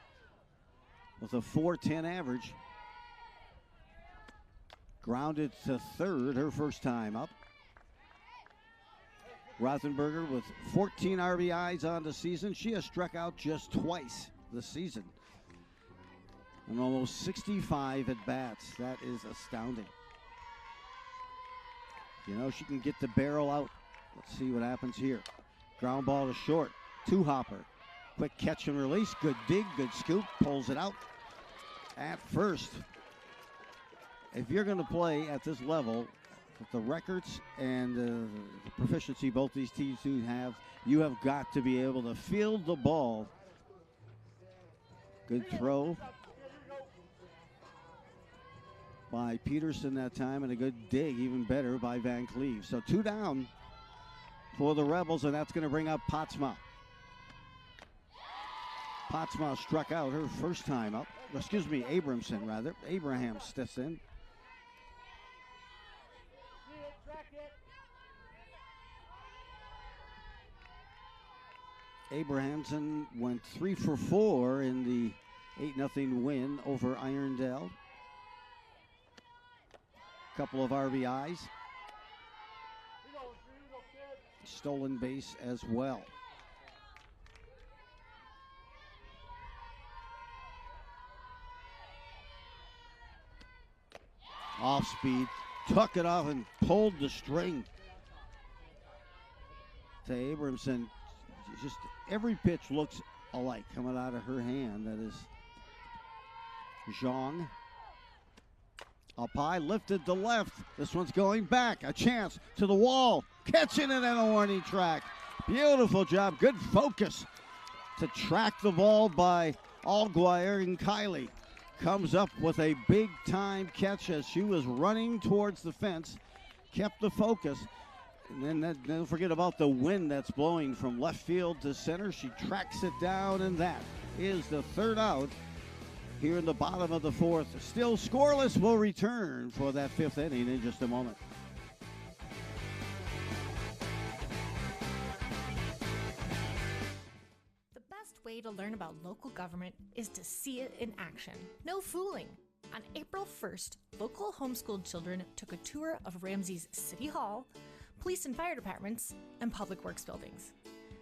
with a .410 average. Grounded to third, her first time up. Rothenberger with 14 RBIs on the season. She has struck out just twice this season. And almost 65 at bats. That is astounding. You know, she can get the barrel out. Let's see what happens here. Ground ball to short. Two-hopper. Quick catch and release. Good dig, good scoop. Pulls it out at first. If you're going to play at this level, with the records and the proficiency both these teams do have, you have got to be able to field the ball. Good throw by Peterson that time, and a good dig, even better, by Van Cleve. So 2 down for the Rebels, and that's going to bring up Potsma. Potsma struck out her first time up. Excuse me, Abramson, rather. Abraham steps in. Abrahamson went 3 for 4 in the 8-0 win over Irondale. Couple of RBIs. Stolen base as well. Off speed, took it off and pulled the string to Abramson. Just every pitch looks alike coming out of her hand. That is Zhang. Up high, lifted to left. This one's going back. A chance to the wall. Catching it in a warning track. Beautiful job. Good focus to track the ball by Alguire, and Kylie comes up with a big time catch as she was running towards the fence. Kept the focus. And then don't forget about the wind that's blowing from left field to center. She tracks it down, and that is the third out here in the bottom of the fourth. Still scoreless. Will return for that 5th inning in just a moment. The best way to learn about local government is to see it in action. No fooling. On April 1st, local homeschooled children took a tour of Ramsey's City Hall, police and fire departments, and public works buildings.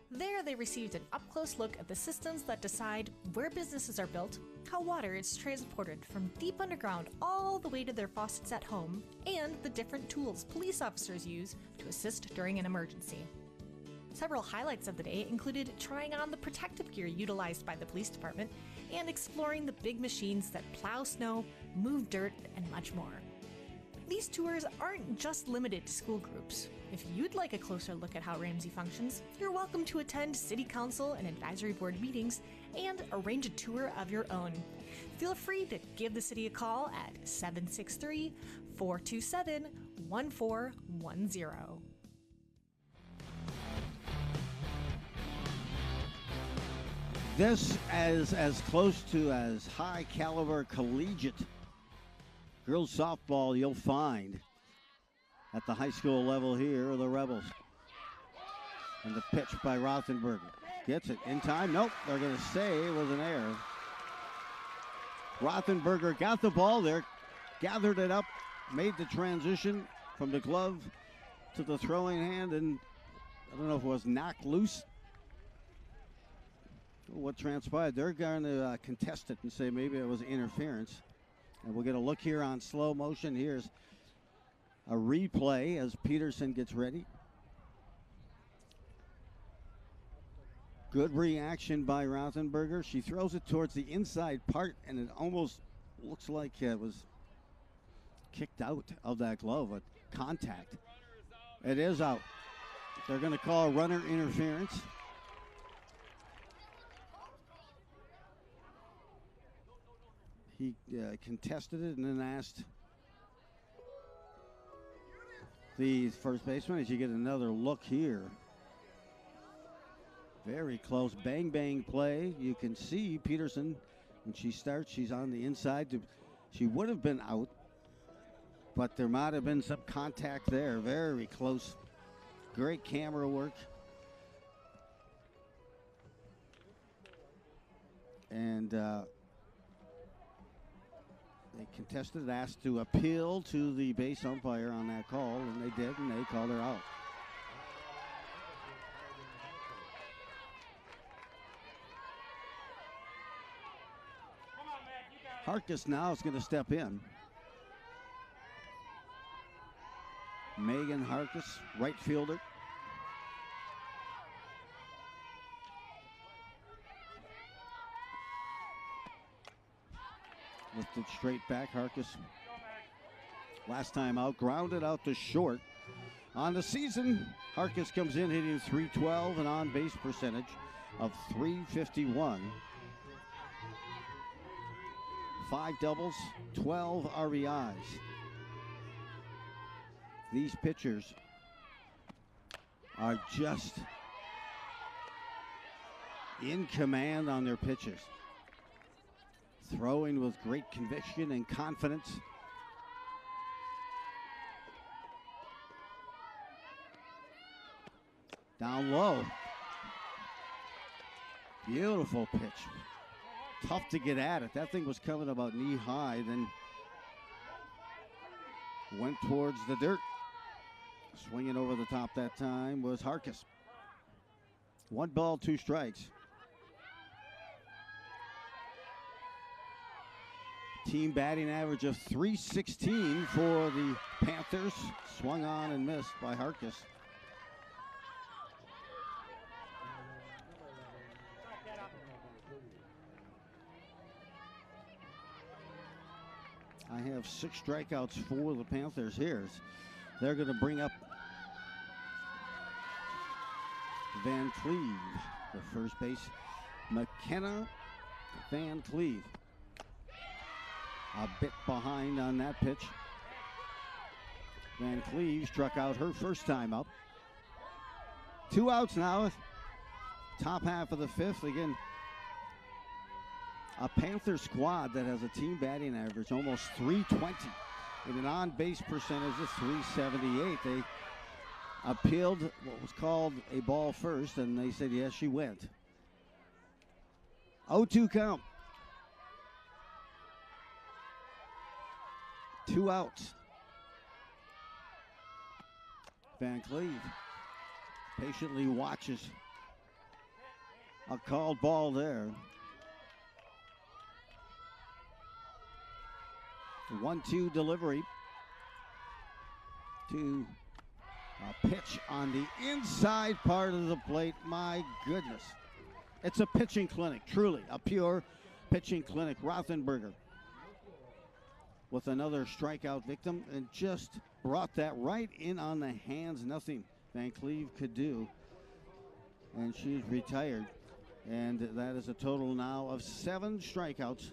There, they received an up-close look at the systems that decide where businesses are built, how water is transported from deep underground all the way to their faucets at home, and the different tools police officers use to assist during an emergency. Several highlights of the day included trying on the protective gear utilized by the police department and exploring the big machines that plow snow, move dirt, and much more. These tours aren't just limited to school groups. If you'd like a closer look at how Ramsey functions, you're welcome to attend City Council and Advisory Board meetings and arrange a tour of your own. Feel free to give the city a call at 763-427-1410. This is as close to as high caliber collegiate girls softball you'll find at the high school level here are the Rebels. And the pitch by Rothenberger. Gets it in time. Nope, they're going to say it was an error. Rothenberger got the ball there, gathered it up, made the transition from the glove to the throwing hand, and I don't know if it was knocked loose. What transpired? They're going to contest it and say maybe it was interference. And we'll get a look here on slow motion. Here's a replay as Peterson gets ready. Good reaction by Rothenberger. She throws it towards the inside part, and it almost looks like it was kicked out of that glove, but contact. It is out. They're going to call runner interference. He contested it and then asked the first baseman as you get another look here. Very close bang bang play. You can see Peterson when she starts, she's on the inside. She would have been out, but there might have been some contact there. Very close. Great camera work. And they contested, asked to appeal to the base umpire on that call, and they did, and they called her out. Harkus now is going to step in. Megan Harkus, right fielder. Lifted straight back. Harkus, last time out, grounded out to short. On the season, Harkus comes in hitting .312, an on-base percentage of .351. 5 doubles, 12 RBIs. These pitchers are just in command on their pitches. Throwing with great conviction and confidence. Down low. Beautiful pitch. Tough to get at it. That thing was coming about knee high, then went towards the dirt. Swinging over the top that time was Harkus. 1 ball, 2 strikes. Team batting average of .316 for the Panthers. Swung on and missed by Harkus. I have 6 strikeouts for the Panthers here. They're going to bring up Van Cleve, the first base. McKenna Van Cleve. A bit behind on that pitch. Van Cleve struck out her first time up. 2 outs now. Top half of the 5th. Again, a Panther squad that has a team batting average almost .320 and an on-base percentage of .378. They appealed what was called a ball first, and they said, yes, she went. 0-2 count. 2 outs. Van Cleve patiently watches a called ball there. 1-2 delivery to a pitch on the inside part of the plate. My goodness. It's a pitching clinic, truly a pure pitching clinic. Rothenberger with another strikeout victim and just brought that right in on the hands. Nothing Van Cleve could do. And she's retired. And that is a total now of 7 strikeouts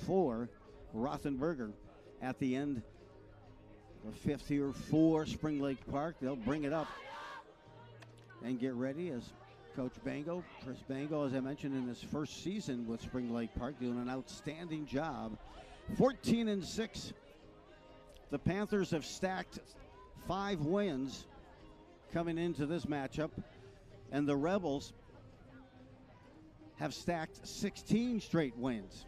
for Rothenberger at the end of 5th here for Spring Lake Park. They'll bring it up and get ready as Coach Bango, Chris Bango, as I mentioned, in his first season with Spring Lake Park, doing an outstanding job. 14-6. The Panthers have stacked 5 wins coming into this matchup, and the Rebels have stacked 16 straight wins.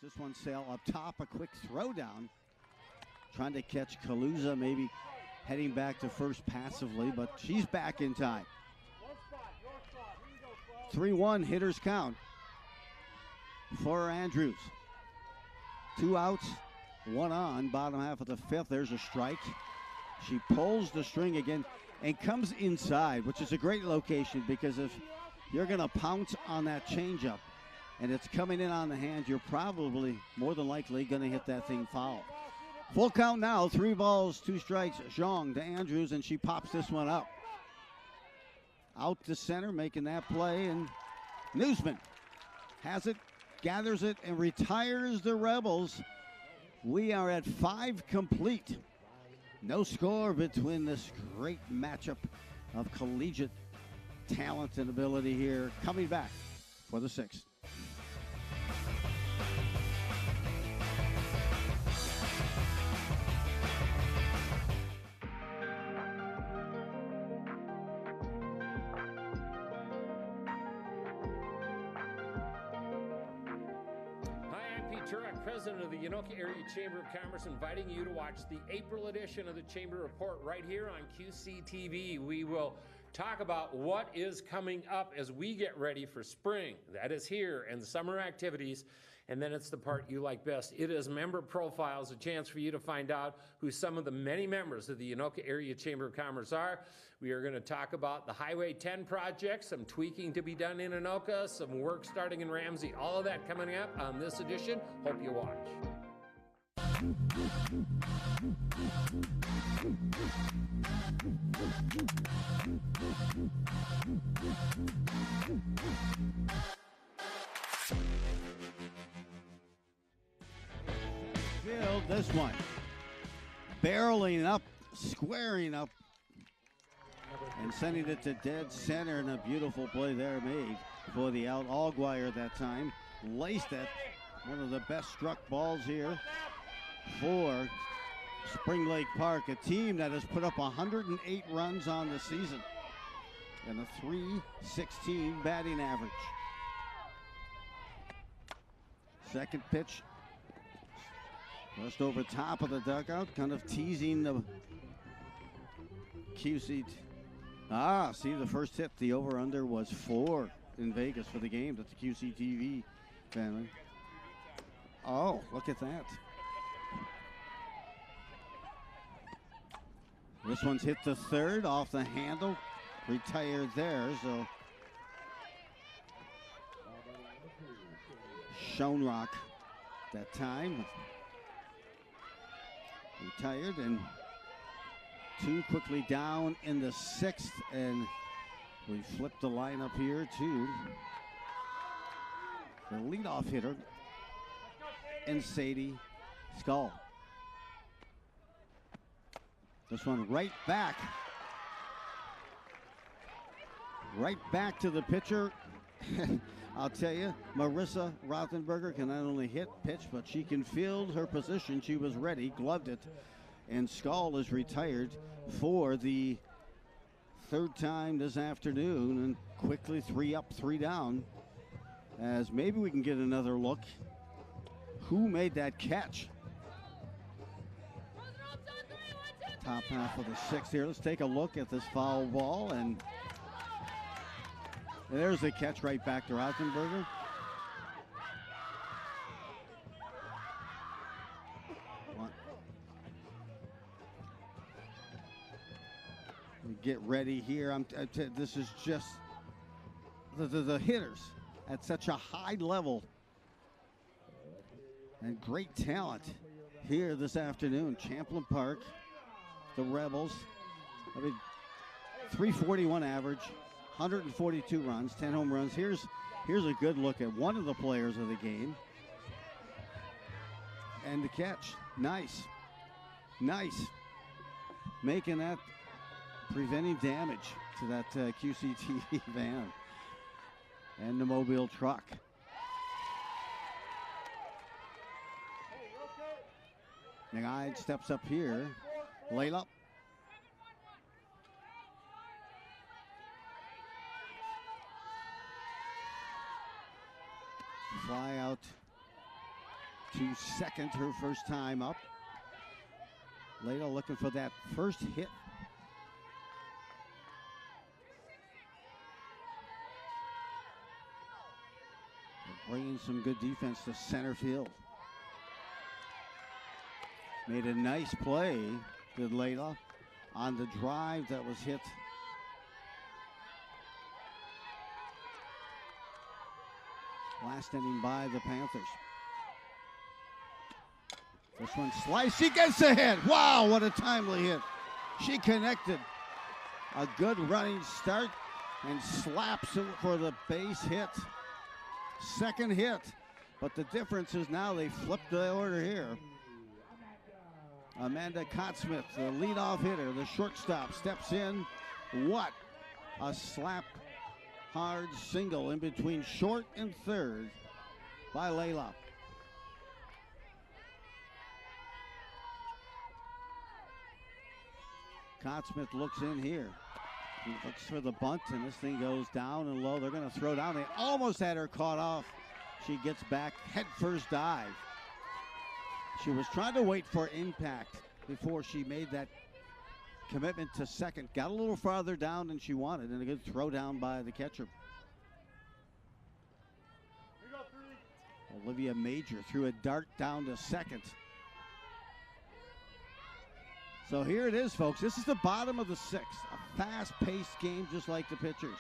This one sail up top, a quick throw down. Trying to catch Kaluza, maybe heading back to first passively, but she's back in time. 3-1 hitters count for Andrews. 2 outs, 1 on, bottom half of the 5th. There's a strike. She pulls the string again and comes inside, which is a great location because if you're going to pounce on that changeup and it's coming in on the hand, you're probably more than likely going to hit that thing foul. Full count now, 3 balls, 2 strikes. Zhang to Andrews, and she pops this one up. Out to center, making that play, and Newsman has it, gathers it, and retires the Rebels. We are at 5 complete. No score between this great matchup of collegiate talent and ability here. Coming back for the 6th. President of the Anoka Area Chamber of Commerce, inviting you to watch the April edition of the Chamber Report right here on QCTV. We will talk about what is coming up as we get ready for spring. That is here, and summer activities. And then it's the part you like best. It is member profiles, a chance for you to find out who some of the many members of the Anoka Area Chamber of Commerce are. We are going to talk about the Highway 10 project, some tweaking to be done in Anoka, some work starting in Ramsey. All of that coming up on this edition. Hope you watch. Field this one. Barreling up, squaring up, and sending it to dead center, and a beautiful play there made for the out. Allgwire that time laced it. One of the best struck balls here for Spring Lake Park, a team that has put up 108 runs on the season and a .316 batting average. Second pitch just over top of the dugout, kind of teasing the QC. See the first hit. The over-under was 4 in Vegas for the game. That's the QCTV family. Oh, look at that. This one's hit to third off the handle. Retired there, so Schoenrock that time. Retired, and 2 quickly down in the 6th, and we flip the lineup here to the leadoff hitter, and Sadie Skull. This one right back to the pitcher. I'll tell you, Marissa Rothenberger can not only hit, pitch, but she can field her position. She was ready, gloved it, and Skull is retired for the 3rd time this afternoon, and quickly 3 up, 3 down, as maybe we can get another look. Who made that catch? Top half of the 6th here. Let's take a look at this foul ball, and there's the catch right back to Rothenberger. We get ready here. This is just the hitters at such a high level and great talent here this afternoon. Champlin Park, the Rebels. 341 average. 142 runs, 10 home runs. Here's a good look at one of the players of the game. And the catch. Nice. Making that, preventing damage to that QCTV van and the mobile truck. McGuire steps up here. Layla. Fly out to second her first time up. Layla looking for that first hit. Bringing some good defense to center field. Made a nice play, did Layla, on the drive that was hit. Last inning by the Panthers. This one sliced, she gets the hit. Wow, what a timely hit. She connected. A good running start and slaps it for the base hit. Second hit, but the difference is now they flipped the order here. Amanda Cottsmith, the leadoff hitter, the shortstop, steps in. What a slap hard single in between short and third by Layla. Cottsmith looks in here. He looks for the bunt, and this thing goes down and low. They're going to throw down. They almost had her caught off. She gets back, head first dive. She was trying to wait for impact before she made that commitment to second. Got a little farther down than she wanted, and a good throw down by the catcher. Olivia Major threw a dart down to second. So here it is, folks. This is the bottom of the sixth. A fast-paced game just like the pitchers.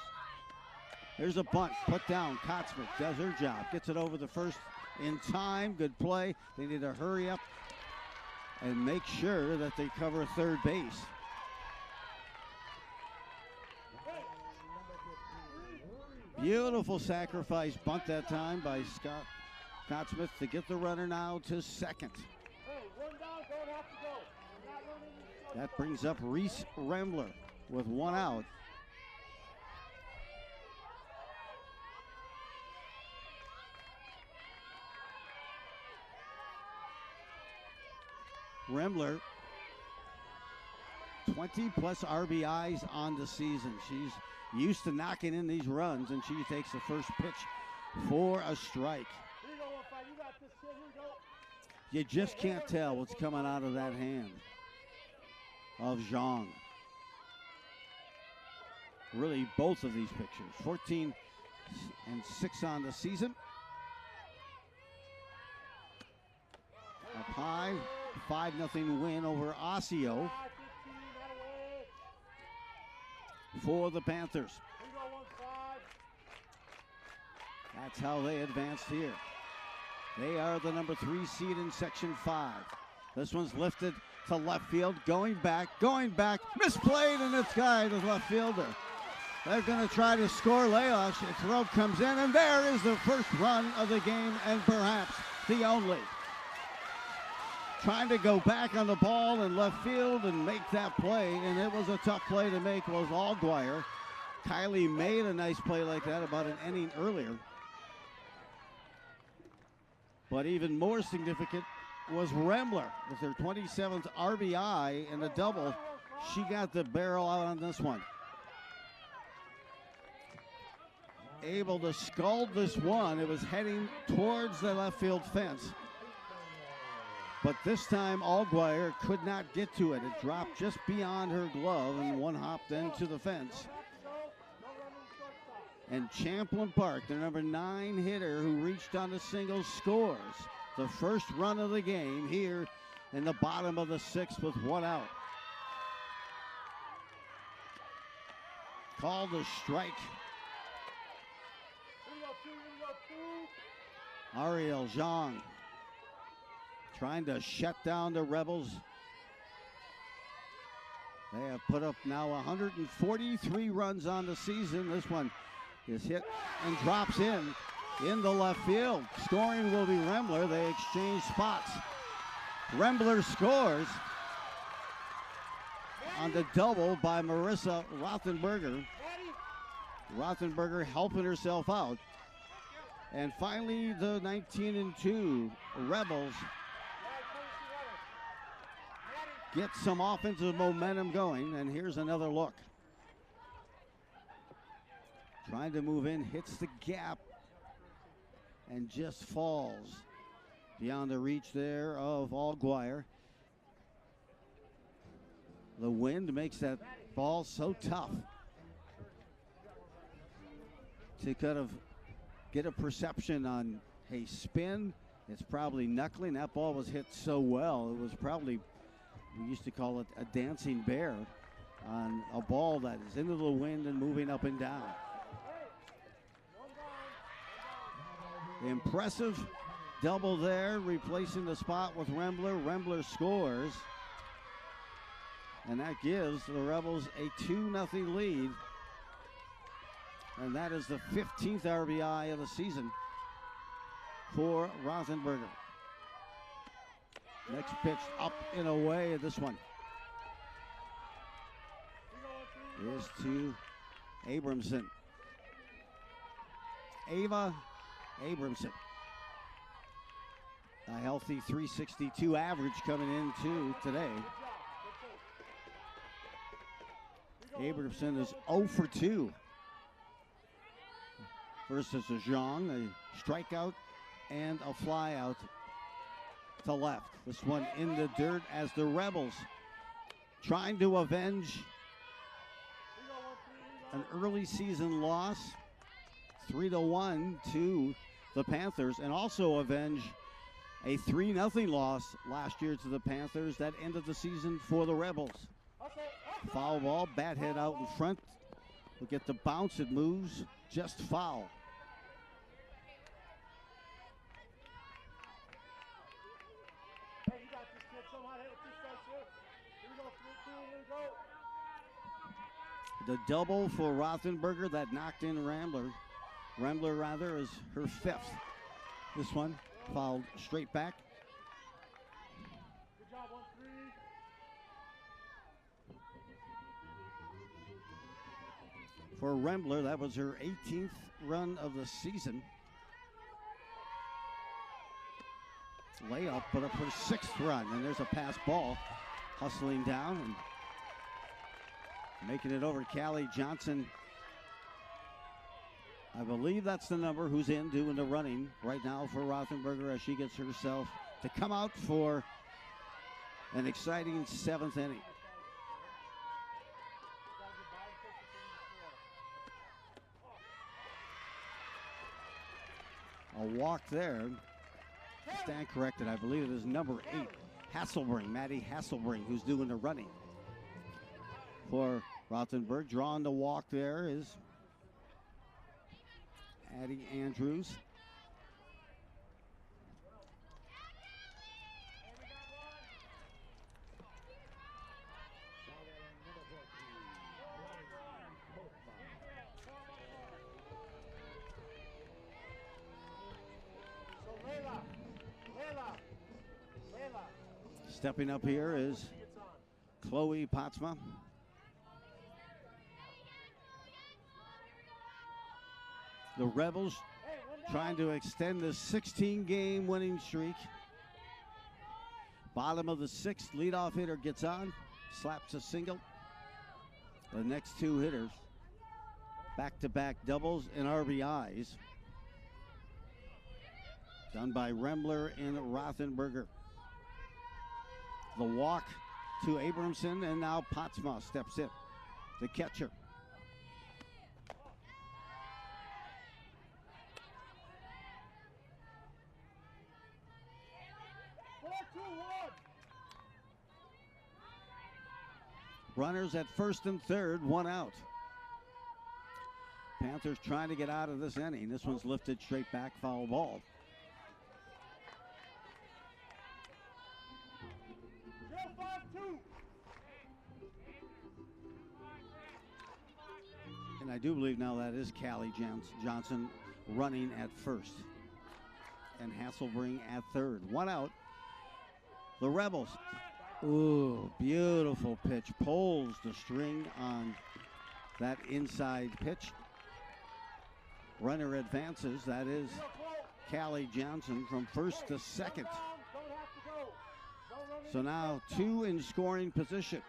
There's a bunt, put down. Cottsmith does her job. Gets it over the first in time. Good play. They need to hurry up and make sure that they cover third base. Beautiful sacrifice bunt that time by Scott Cottsmith to get the runner now to second. That brings up Reese Rembler with one out. Rembler, 20 plus RBIs on the season. She's used to knocking in these runs, and she takes the first pitch for a strike. You just can't tell what's coming out of that hand of Zhang. Really, both of these pictures. 14 and 6 on the season. Up high, 5-0 win over Osseo for the Panthers. That's how they advanced here. They are the number 3 seed in Section 5. This one's lifted to left field, going back, misplayed, and it's guy the left fielder. They're going to try to score. Layla, throw comes in, and there is the first run of the game, and perhaps the only. Trying to go back on the ball in left field and make that play, and it was a tough play to make, was Allgaier. Kylie made a nice play like that about an inning earlier. But even more significant was Rembler with her 27th RBI and a double. She got the barrel out on this one. Able to scald this one. It was heading towards the left field fence. But this time, Allgaier could not get to it. It dropped just beyond her glove and one hopped into the fence. And Champlin Park, their number 9 hitter who reached on the single, scores the first run of the game here in the bottom of the 6th with one out. Called a strike. Ariel Zhang trying to shut down the Rebels. They have put up now 143 runs on the season. This one is hit and drops in the left field. Scoring will be Rembler. They exchange spots. Rembler scores on the double by Marissa Rothenberger. Rothenberger helping herself out. And finally, the 19-2 Rebels get some offensive momentum going. And here's another look. Trying to move in, hits the gap, and just falls. beyond the reach there of Allgwire. The wind makes that ball so tough to kind of get a perception on, hey, spin. It's probably knuckling. That ball was hit so well. It was probably, we used to call it a dancing bear on a ball that is into the wind and moving up and down. Impressive double there, replacing the spot with Rembler. Rembler scores. And that gives the Rebels a 2-0 lead. And that is the 15th RBI of the season for Rothenberger. Next pitch up and away. This one is to Abramson. Ava Abramson. A healthy 362 average coming into today. Abramson is 0 for 2 versus a Zhang, a strikeout and a fly out to left. This one in the dirt as the Rebels trying to avenge an early season loss, 3-1 to the Panthers, and also avenge a 3-0 loss last year to the Panthers that ended the season for the Rebels. Foul ball, bat head out in front. We'll get the bounce, it moves just foul. The double for Rothenberger that knocked in Rembler. Rembler is her 5th. This one fouled straight back. Good job, 1-3. For Rembler, that was her 18th run of the season. Layup, put up her 6th run, and there's a pass ball hustling down and making it over. Callie Johnson, I believe that's the number, who's in doing the running right now for Rothenberger as she gets herself to come out for an exciting 7th inning. A walk there. Stand corrected. I believe it is number 8, Hasselbring, Maddie Hasselbring, who's doing the running for Rothenberg. Drawing the walk there is Addie Andrews. Stepping up here is Chloe Potsma. The Rebels trying to extend the 16-game winning streak. Bottom of the 6th, leadoff hitter gets on, slaps a single. The next 2 hitters, back-to-back doubles and RBIs, done by Rembler and Rothenberger. The walk to Abramson, and now Potsma steps in, the catcher. Runners at 1st and 3rd, 1 out. Panthers trying to get out of this inning. This one's lifted straight back, foul ball. And I do believe now that is Callie Johnson running at 1st. And Hasselbring at 3rd. 1 out. The Rebels. Ooh, beautiful pitch. Pulls the string on that inside pitch. Runner advances. That is Callie Johnson from 1st to 2nd. So now 2 in scoring position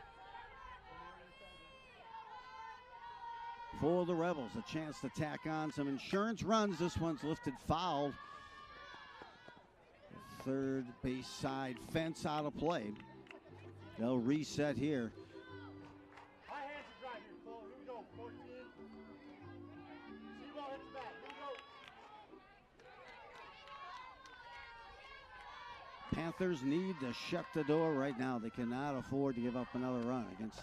for the Rebels. A chance to tack on some insurance runs. This one's lifted foul. third base side fence out of play. They'll reset here. High hands to drive here, Cole. Here we go, 14. See ball hits the bat. Here we go. Panthers need to shut the door right now. They cannot afford to give up another run against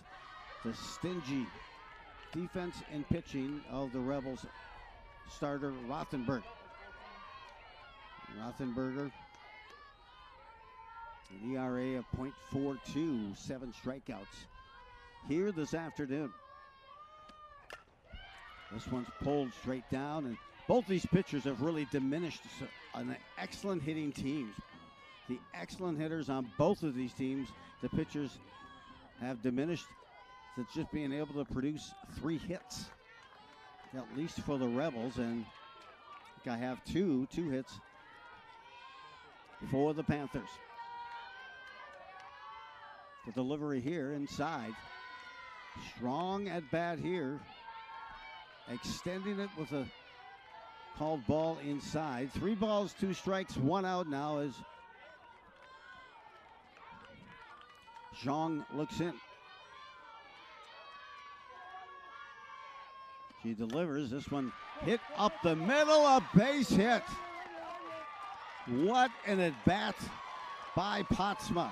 the stingy defense and pitching of the Rebels starter Rothenberg. Rothenberger, an ERA of .42, 7 strikeouts here this afternoon. This one's pulled straight down, and both these pitchers have really diminished an excellent hitting teams. The excellent hitters on both of these teams, the pitchers have diminished to just being able to produce 3 hits, at least for the Rebels, and I think I have two hits for the Panthers. The delivery here inside. Strong at bat here. Extending it with a called ball inside. 3 balls, 2 strikes, 1 out now as Zhang looks in. She delivers. This one hit up the middle, a base hit. What an at-bat by Potsma.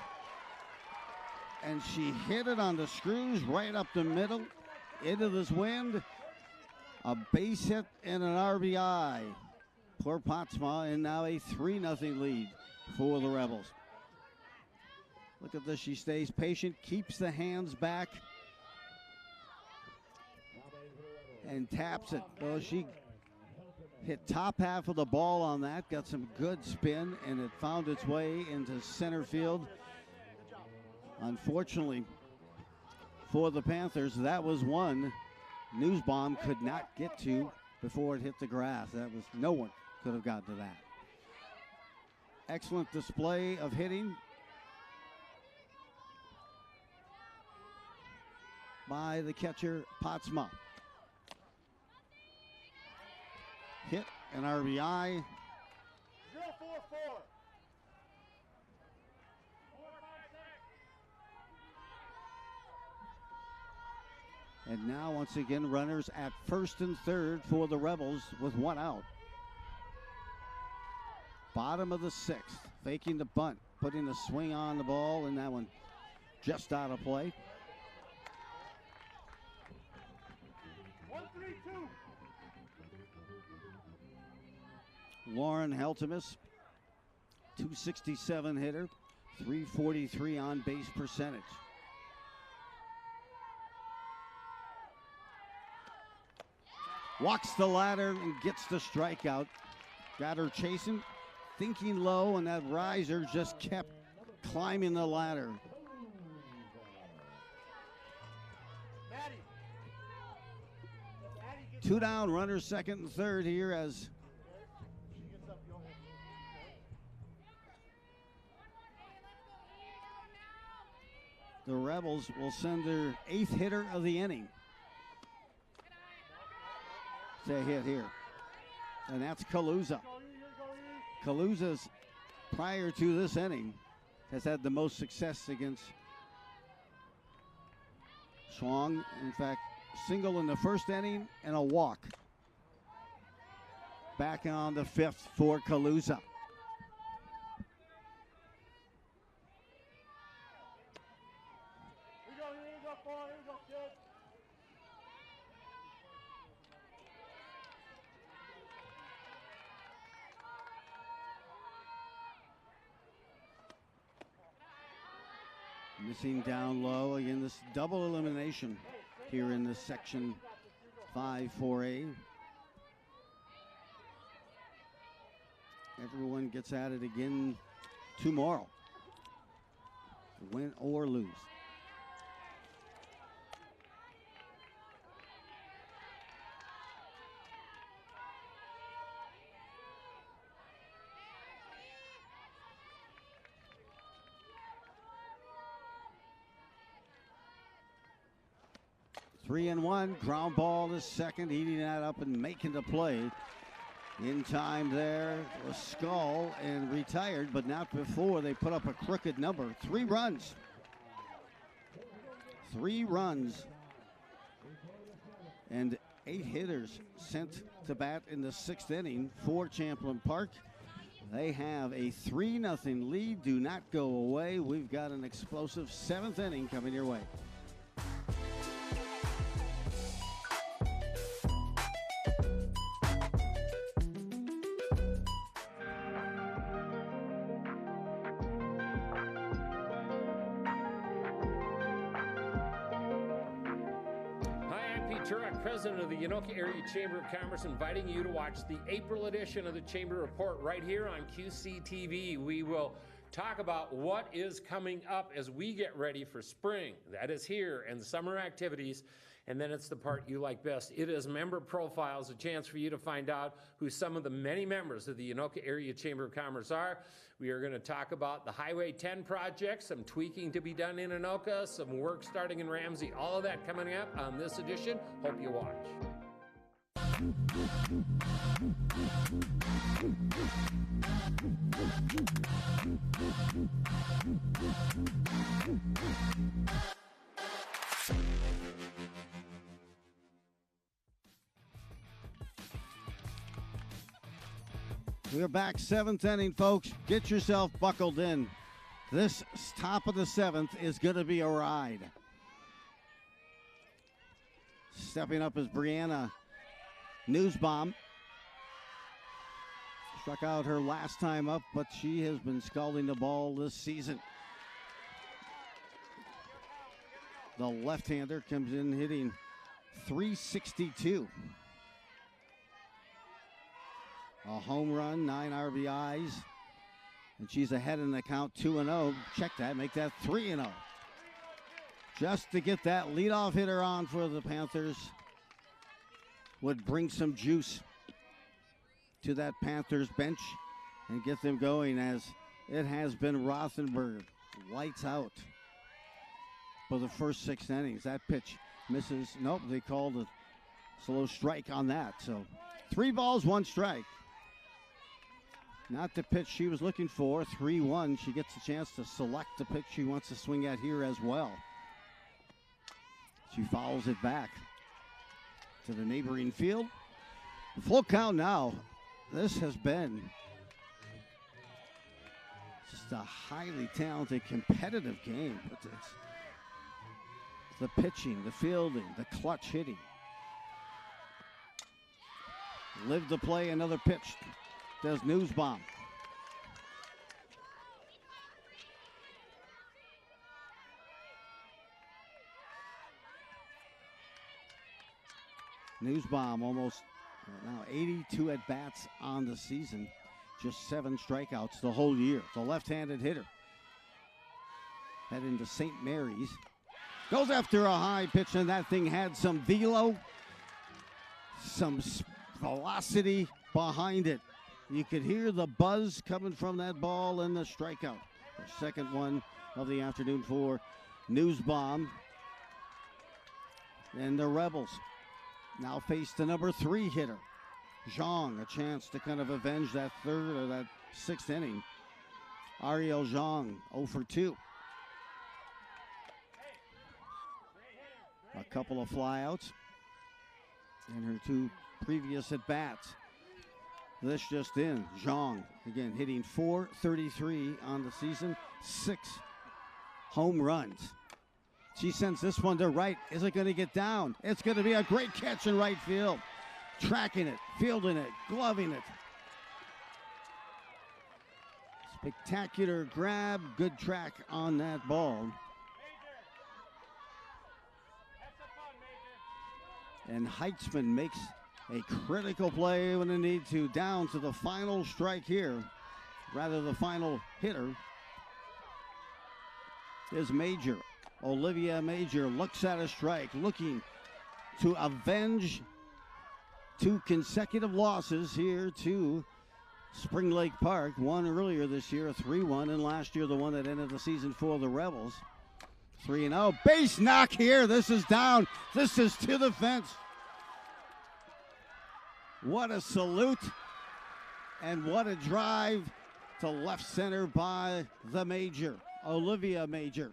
And she hit it on the screws right up the middle into this wind. A base hit and an RBI. Poor Potsma, and now a 3-0 lead for the Rebels. Look at this. She stays patient, keeps the hands back, and taps it. Well, she hit top half of the ball on that, got some good spin, and it found its way into center field. Unfortunately for the Panthers, that was one Newsbaum could not get to before it hit the grass. That was, no one could have gotten to that. Excellent display of hitting by the catcher, Potsma. Hit an RBI. 0-4-4. And now once again runners at first and third for the Rebels with 1 out. Bottom of the 6th, faking the bunt, putting the swing on the ball, and that one just out of play. 1-3-2. Lauren Heltemus, 267 hitter, 343 on base percentage. Walks the ladder and gets the strikeout. Got her chasing, thinking low, and that riser just kept climbing the ladder. Maddie. 2 down, runners second and third here as the Rebels will send their 8th hitter of the inning. It's a hit here. And that's Kaluza. Kaluza's, prior to this inning, has had the most success against Schwang. In fact, single in the first inning and a walk. Back on the 5th for Kaluza. Here we go, boy. Here we go, kid. Missing down low. Again, this double elimination here in this section 5-4A. Everyone gets at it again tomorrow. Win or lose. Three and one, ground ball is second, eating that up and making the play In time there was Skull and retired, but not before they put up a crooked number. 3 runs. 3 runs. And 8 hitters sent to bat in the 6th inning for Champlin Park. They have a 3-0 lead. Do not go away. We've got an explosive 7th inning coming your way. President of the Anoka Area Chamber of Commerce, inviting you to watch the April edition of the Chamber Report right here on QCTV. We will talk about what is coming up as we get ready for spring. That is here, and summer activities. And then it's the part you like best. It is member profiles, a chance for you to find out who some of the many members of the Anoka Area Chamber of Commerce are. We are going to talk about the Highway 10 project, some tweaking to be done in Anoka, some work starting in Ramsey, all of that coming up on this edition. Hope you watch. We're back, 7th inning, folks. Get yourself buckled in. This top of the 7th is going to be a ride. Stepping up is Brianna Newsbaum. Struck out her last time up, but she has been scalding the ball this season. The left-hander comes in hitting .362. A home run, 9 RBIs, and she's ahead in the count 2-0. Check that, make that 3-0. Just to get that leadoff hitter on for the Panthers would bring some juice to that Panthers bench and get them going, as it has been Rothenberg. Lights out for the first 6 innings. That pitch misses. Nope, they called a slow strike on that. So 3 balls, 1 strike. Not the pitch she was looking for. 3-1. She gets a chance to select the pitch she wants to swing at here as well. She fouls it back to the neighboring field. Full count now. This has been just a highly talented, competitive game. But it's the pitching, the fielding, the clutch hitting. Live to play another pitch. Does Newsbaum. Newsbaum almost now 82 at-bats on the season. Just 7 strikeouts the whole year. The left-handed hitter. Heading to St. Mary's. Goes after a high pitch, and that thing had some velo. Some velocity behind it. You could hear the buzz coming from that ball and the strikeout. The second one of the afternoon for Newsbaum. And the Rebels now face the number 3 hitter. Zhang, a chance to kind of avenge that 3rd or that 6th inning. Ariel Zhang, 0 for 2. A couple of flyouts in her 2 previous at-bats. This just in, Zhang, again, hitting .433 on the season, 6 home runs. She sends this one to right. Is it going to get down? It's going to be a great catch in right field. Tracking it, fielding it, gloving it. Spectacular grab, good track on that ball. And Heitzman makes a critical play when they need to, down to the final strike here. Rather, the final hitter is Major. Olivia Major looks at a strike, looking to avenge 2 consecutive losses here to Spring Lake Park. One earlier this year, a 3-1, and last year the one that ended the season for the Rebels. 3-0. Base knock here. This is down. This is to the fence. What a salute And what a drive to left center by the Major, Olivia Major.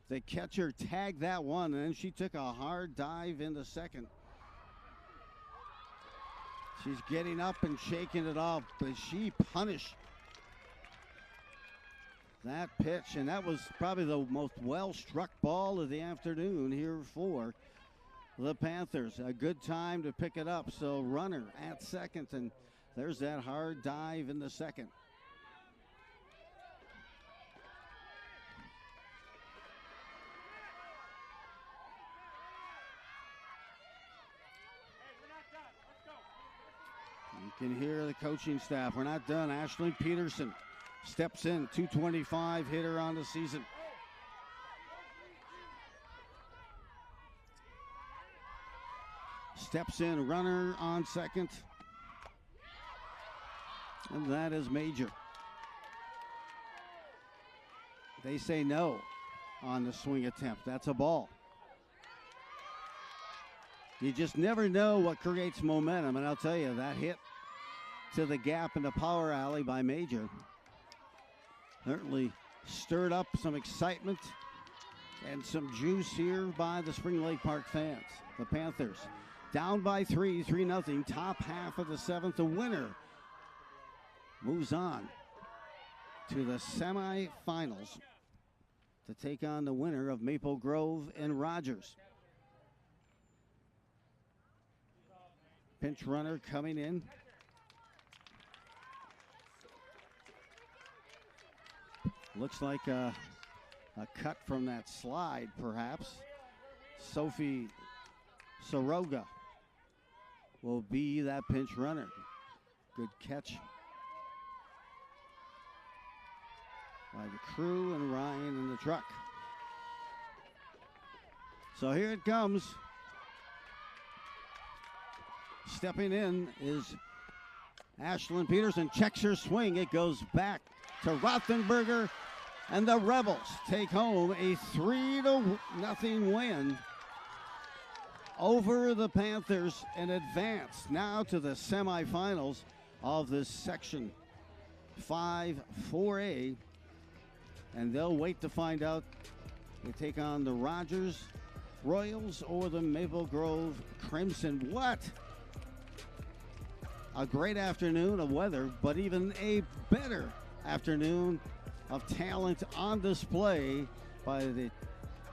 The catcher tagged that one, and then she took a hard dive into second. She's getting up and shaking it off, but she punished that pitch, and that was probably the most well-struck ball of the afternoon here for the Panthers. A good time to pick it up, so runner at second, and there's that hard dive in the second. You can hear the coaching staff. We're not done. Ashlyn Peterson steps in, 225 hitter on the season. Steps in, runner on second. And that is Major. They say no on the swing attempt. That's a ball. You just never know what creates momentum, and I'll tell you, that hit to the gap in the power alley by Major certainly stirred up some excitement and some juice here by the Spring Lake Park fans. The Panthers down by 3-0, top half of the seventh. The winner moves on to the semifinals to take on the winner of Maple Grove and Rogers. Pinch runner coming in. Looks like a cut from that slide, perhaps. Sophie Soroga will be that pinch runner. Good catch by the crew and Ryan in the truck. So here it comes. Stepping in is Ashlyn Peterson. Checks her swing. It goes back to Rothenberger, and the Rebels take home a 3-0 win over the Panthers and advance now to the semifinals of this Section 5 4A. And they'll wait to find out they take on the Rogers Royals or the Maple Grove Crimson. What a great afternoon of weather, but even a better afternoon of talent on display by the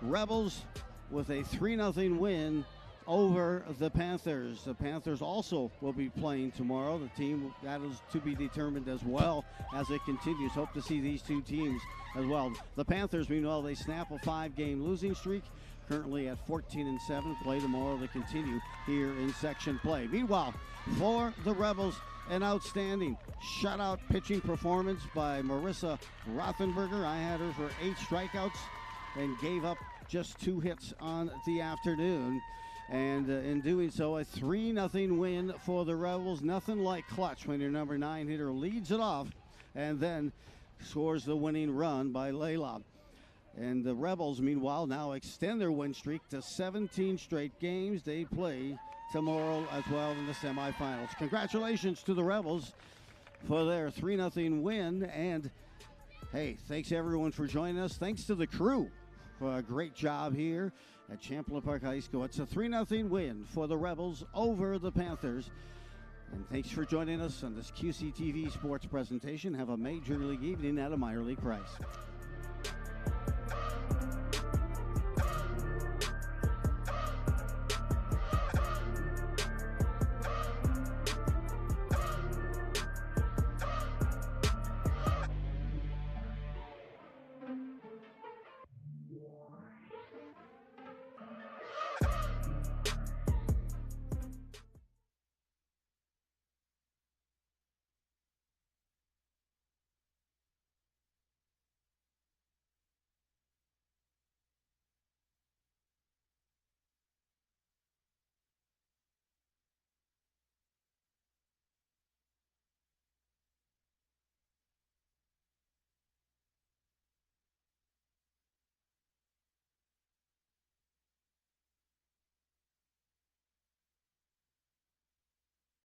Rebels with a 3-0 win over the Panthers. The Panthers also will be playing tomorrow. The team that is to be determined as well as it continues. Hope to see these two teams as well. The Panthers, meanwhile, they snap a 5-game losing streak, currently at 14-7. Play tomorrow to continue here in section play. Meanwhile, for the Rebels, an outstanding shutout pitching performance by Marissa Rothenberger. I had her for 8 strikeouts and gave up just 2 hits on the afternoon. And in doing so, a 3-0 win for the Rebels. Nothing like clutch when your number 9 hitter leads it off and then scores the winning run by Layla. And the Rebels, meanwhile, now extend their win streak to 17 straight games. They play tomorrow as well in the semifinals. Congratulations to the Rebels for their 3-0 win. And, hey, thanks everyone for joining us. Thanks to the crew for a great job here at Champlin Park High School. It's a 3-0 win for the Rebels over the Panthers. And thanks for joining us on this QCTV sports presentation. Have a major league evening at a minor league price.